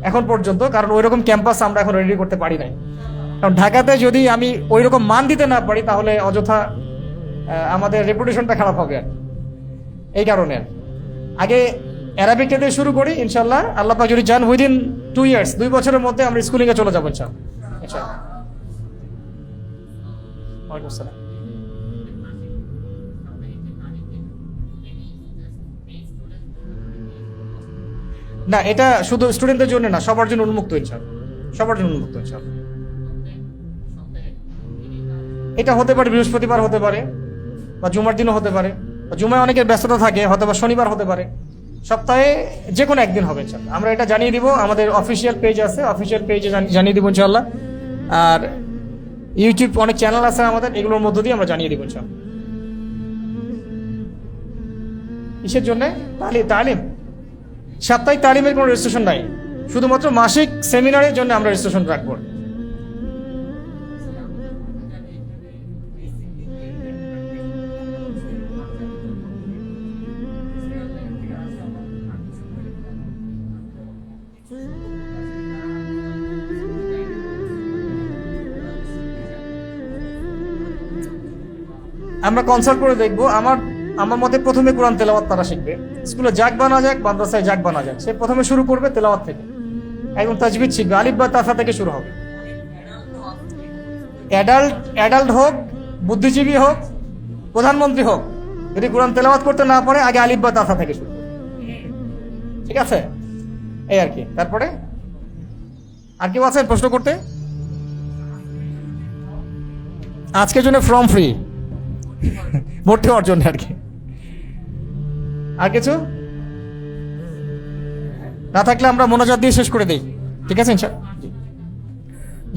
B: এখন পর্যন্ত, কারণ ওই রকম ক্যাম্পাস আমরা এখন রেডি করতে পারি নাই। কারণ ঢাকাতে যদি আমি ওই রকম মান দিতে না পারি তাহলে অযথা আমাদের রেপুটেশনটা খারাপ হবে। এই কারণে আগে অ্যারাবিকটা দিয়ে শুরু করি, ইনশাল্লাহ আল্লাহ পাক যদি চান উইদিন 2 ইয়ার্স, 2 বছরের মধ্যে আমরা স্কুলিংয়ে চলে যাবো ইনশাল্লাহ। ওয়ালাইকুম আসসালাম। না, এটা শুধু স্টুডেন্টদের জন্য না, সবার জন্য উন্মুক্ত ইনশাআল্লাহ, সবার জন্য উন্মুক্ত ইনশাআল্লাহ। এটা হতে পারে বৃহস্পতিবার, হতে পারে বা জুমার দিনও হতে পারে, বা জুমায় অনেকের ব্যস্ততা থাকে, হয়তো বা শনিবার হতে পারে, সপ্তাহে যে কোনো একদিন হবে ইনশাআল্লাহ। আমরা এটা জানিয়ে দিব, আমাদের অফিসিয়াল পেজ আছে, অফিসিয়াল পেজে জানিয়ে দিব ইনশাআল্লাহ। আর ইউটিউব অনেক চ্যানেল আছে আমাদের, এগুলোর মধ্য দিয়ে আমরা জানিয়ে দিব ইনশাআল্লাহ। কিসের জন্য? তালিম। সাপ্তাহিক তালিমের কোনো রেজিস্ট্রেশন নাই, শুধুমাত্র মাসিক সেমিনারের জন্য আমরা রেজিস্ট্রেশন রাখবো। আমরা কনসাল্ট করে দেখবো। আমার মতে প্রথমে কোরআন তেলাওয়াত তারা শিখবে। স্কুলে যাক বা না যাক, মাদ্রাসায় যাক বা না যাক, সে প্রথমে শুরু করবে তেলাওয়াত থেকে, এবং তাজবিদ শিখবে, আলিফ বা তাসা থেকে শুরু হবে। অ্যাডাল্ট হোক, বুদ্ধিজীবী হোক, প্রধানমন্ত্রী হোক, যদি কোরআন তেলাওয়াত করতে না পারে আগে আলিফ বা তাসা থেকে শুরু করবে। ঠিক আছে, এই আর কি। তারপরে আর কেউ আছেন প্রশ্ন করতে? আজকের জন্য ফর্ম ফ্রি, ভর্তি হওয়ার জন্য আর কি। আর কিছু না থাকলে আমরা মোনাজাত দিয়ে শেষ করে দিই। ঠিক আছে ইনশাআল্লাহ।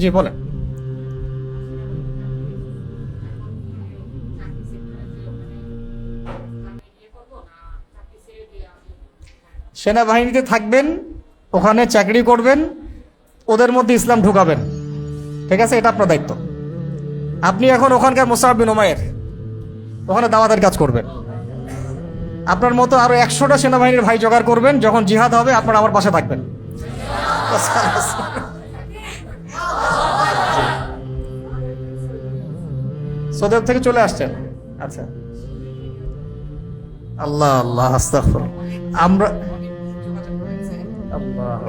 B: জি বলেন। সেনাবাহিনীতে থাকবেন, ওখানে চাকরি করবেন, ওদের মধ্যে ইসলাম ঢুকাবেন। ঠিক আছে, এটা আপনার দায়িত্ব। আপনি এখন ওখানকার মুসআব বিন উমাইর, ওখানে দাওয়াতের কাজ করবেন। আপনার মতো আরো 100টা সেনাবাহিনীর ভাই জোগাড় করবেন, যখন জিহাদ হবে আপনারা আমার পাশে থাকবেন। সৌদি আরব থেকে চলে আসছেন? আচ্ছা, আল্লাহ আল্লাহ, আস্তাগফিরুল্লাহ। আমরা আল্লাহ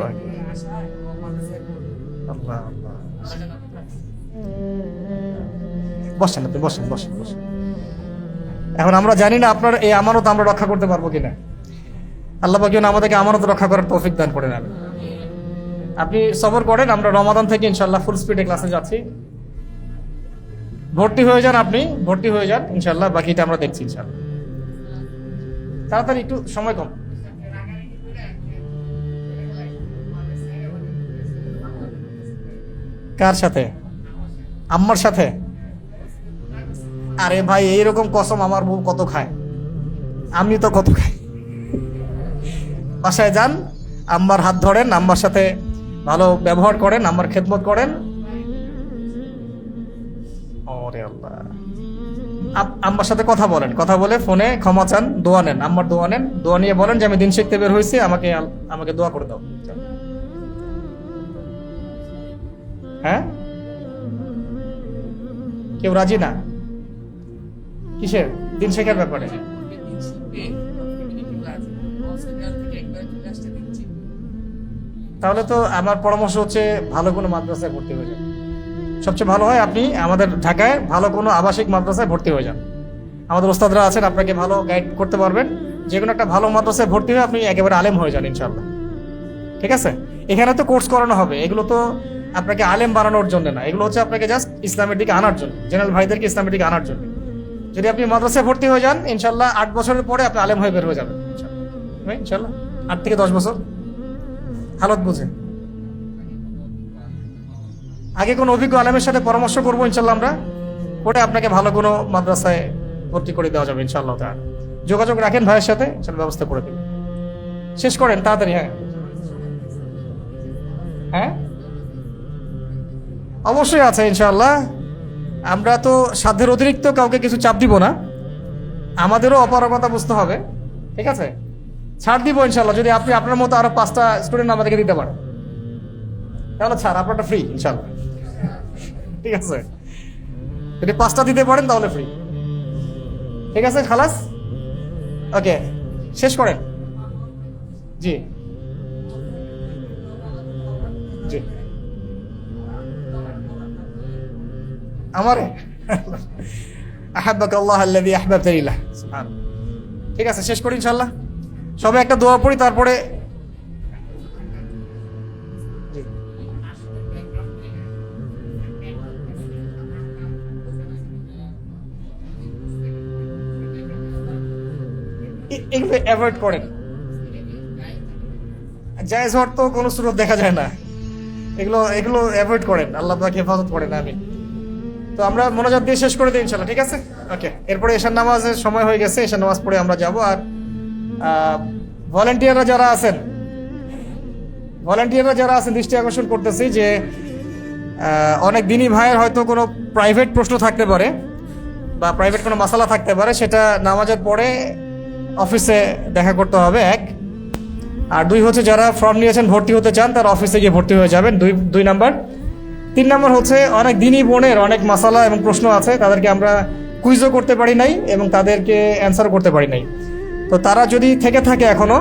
B: আল্লাহ আল্লাহ, বসেন আপনি, বসেন বসেন বসেন। এখন আমরা জানি না আপনার এই আমানত আমরা রক্ষা করতে পারবো কিনা। আল্লাহ পাক যেন আমাদেরকে আমানত রক্ষা করার তৌফিক দান করেন। আপনি সবর করেন, আমরা রমাদান থেকে ইনশাআল্লাহ ফুল স্পিডে ক্লাসে যাচ্ছি। ভর্তি হয়ে যান, আপনি ভর্তি হয়ে যান ইনশাআল্লাহ, বাকিটা আমরা দেখছি ইনশাআল্লাহ। তাড়াতাড়ি, একটু সময় কম। কার সাথে? আম্মার সাথে? আরে ভাই, এইরকম কসম আমার বউ কত খায়, আমি তো কত খাই। বাসায় যান, আম্মার হাত ধরেন, আম্মার সাথে ভালো ব্যবহার করেন, আম্মার খেদমত করেন। ওরে আল্লাহ, আম্মার সাথে কথা বলেন, কথা বলে ফোনে ক্ষমা চান, দোয়া নেন, আম্মার দোয়া নেন, দোয়া নিয়ে বলেন যে আমি দিন শিখতে বের হয়েছি, আমাকে আমাকে দোয়া করে দাও। হ্যাঁ, কেউ রাজি না? কিসের দিন শেখার ব্যাপারে? তাহলে তো আমার পরামর্শ হচ্ছে ভালো কোনো মাদ্রাসায় ভর্তি হয়ে যান। সবচেয়ে ভালো হয় আপনি আমাদের ঢাকায় ভালো কোনো আবাসিক মাদ্রাসায় ভর্তি হয়ে যান। আমাদের ওস্তাদরা আছেন, আপনাকে ভালো গাইড করতে পারবেন। যে কোনো একটা ভালো মাদ্রাসায় ভর্তি হয়ে আপনি একেবারে আলেম হয়ে যান ইনশাআল্লাহ। ঠিক আছে? এখানে তো কোর্স করানো হবে, এগুলো তো আপনাকে আলেম বানানোর জন্য না, এগুলো হচ্ছে আপনাকে জাস্ট ইসলামের দিকে আনার জন্য, জেনারেল ভাইদেরকে ইসলামের দিকে আনার জন্য। যদি আপনি মাদ্রাসায় ভর্তি হয়ে যান ইনশাআল্লাহ 8 বছরের পরে আপনি আলেম হয়ে বের হয়ে যাবেন ইনশাআল্লাহ। 8 থেকে 10 বছর হালত বুঝে। আগে কোনো অভিজ্ঞ আলেমের সাথে পরামর্শ করবো ইনশাআল্লাহ আমরা, পরে আপনাকে ভালো কোনো মাদ্রাসায় ভর্তি করে দেওয়া যাবে ইনশাআল্লাহ। যোগাযোগ রাখেন ভাইয়ের সাথে, ব্যবস্থা করে দেবেন। শেষ করেন তাড়াতাড়ি। হ্যাঁ হ্যাঁ, অবশ্যই আছে ইনশাআল্লাহ। আমরা তো সাধ্যের অতিরিক্ত কাউকে কিছু চাপ দিব না, আমাদেরও অপারগতা বুঝতে হবে। ঠিক আছে? ছাড় দিব ইনশাআল্লাহ। যদি আপনি আপনার মতো আরো 5টা স্টুডেন্ট আমাদেরকে দিতে পারেন তাহলে ছাড়, আপনারটা ফ্রি ইনশাআল্লাহ। ঠিক আছে? যদি 5টা দিতে পারেন তাহলে ফ্রি। ঠিক আছে, খালাস। ওকে, শেষ করেন। জি জি, আমারে আহাব্বাকা আল্লাহ আল্লাযী আহবাবতানি লাহ। সুবহানাল্লাহ। ঠিক আছে, শেষ করি ইনশাআল্লাহ। সবাই একটা দোয়া পড়ি, তারপরে এগুলো অ্যাভয়েড করেন। জায়েজ হওয়ার তো কোনো সুরত দেখা যায় না, এগুলো এগুলো অ্যাভয়েড করেন। আল্লাহ পাক হেফাজত করেন। আমি তো আমরা মোনাজাত দিয়ে শেষ করে দিই ইনশাআল্লাহ। ঠিক আছে? ওকে, এরপরে এশার নামাজের সময় হয়ে গেছে, এশার নামাজ পড়ে আমরা যাব। আর ভলান্টিয়াররা যারা আছেন দৃষ্টি আকর্ষণ করতেছি যে অনেক দিনই ভাইয়ের হয়তো কোনো প্রাইভেট প্রশ্ন থাকতে পারে বা প্রাইভেট কোনো মাসালা থাকতে পারে, সেটা নামাজের পরে অফিসে দেখা করতে হবে 1। আর 2 হচ্ছে যারা ফর্ম নিয়েছেন ভর্তি হতে চান তারা অফিসে গিয়ে ভর্তি হয়ে যাবেন, 2 নাম্বার। 3 নাম্বার হচ্ছে অনেক দিনই বোনের অনেক মাসালা এবং প্রশ্ন আছে, তাদেরকে আমরা কুইজও করতে পারি নাই এবং তাদেরকে অ্যান্সার করতে পারি নাই। তো তারা যদি থেকে থাকে এখনো,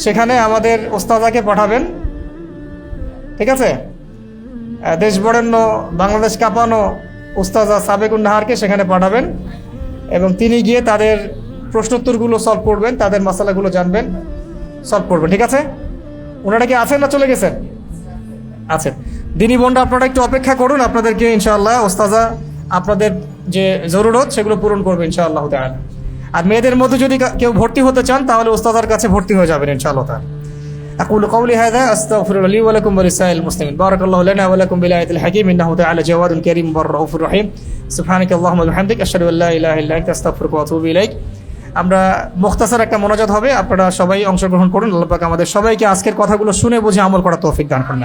B: সেখানে আমাদের ওস্তাদাকে পাঠাবেন। ঠিক আছে? দেশ বরেণ্য, বাংলাদেশ কাঁপানো ওস্তাদা সাবেকুন নাহারকে সেখানে পাঠাবেন এবং তিনি গিয়ে তাদের প্রশ্নোত্তরগুলো সলভ করবেন, তাদের মাসালাগুলো জানবেন, সলভ করবেন। ঠিক আছে? ওনারা কি আছেন না চলে গেছেন? আছেন। দিনী বোনরা আপনারা একটু অপেক্ষা করুন, আপনাদেরকে ইনশাআল্লাহ ওস্তাদা আপনাদের যে জরুরত সেগুলো পূরণ করবে ইনশাআল্লাহ তাআলা। আর মেয়েদের মধ্যে যদি কেউ ভর্তি হতে চান তাহলে ওস্তাদার কাছে ভর্তি হয়ে যাবেন ইনশাআল্লাহ তাআলা। أقول قولي هذا أستغفر لي ولكم ولسائر المسلمين. بارك الله لنا ولكم بالآية الحكيم إنه تعالى جواد كريم بر رؤوف رحيم. سبحانك اللهم وبحمدك أشهد أن لا إله إلا أنت أستغفرك وأتوب إليك. আমরা মুখতাসার একটা মোনাজাত হবে, আপনারা সবাই অংশগ্রহণ করুন। আল্লাহ পাক আমাদের সবাইকে আজকের কথাগুলো শুনে বুঝে আমল করার তৌফিক দান করুন।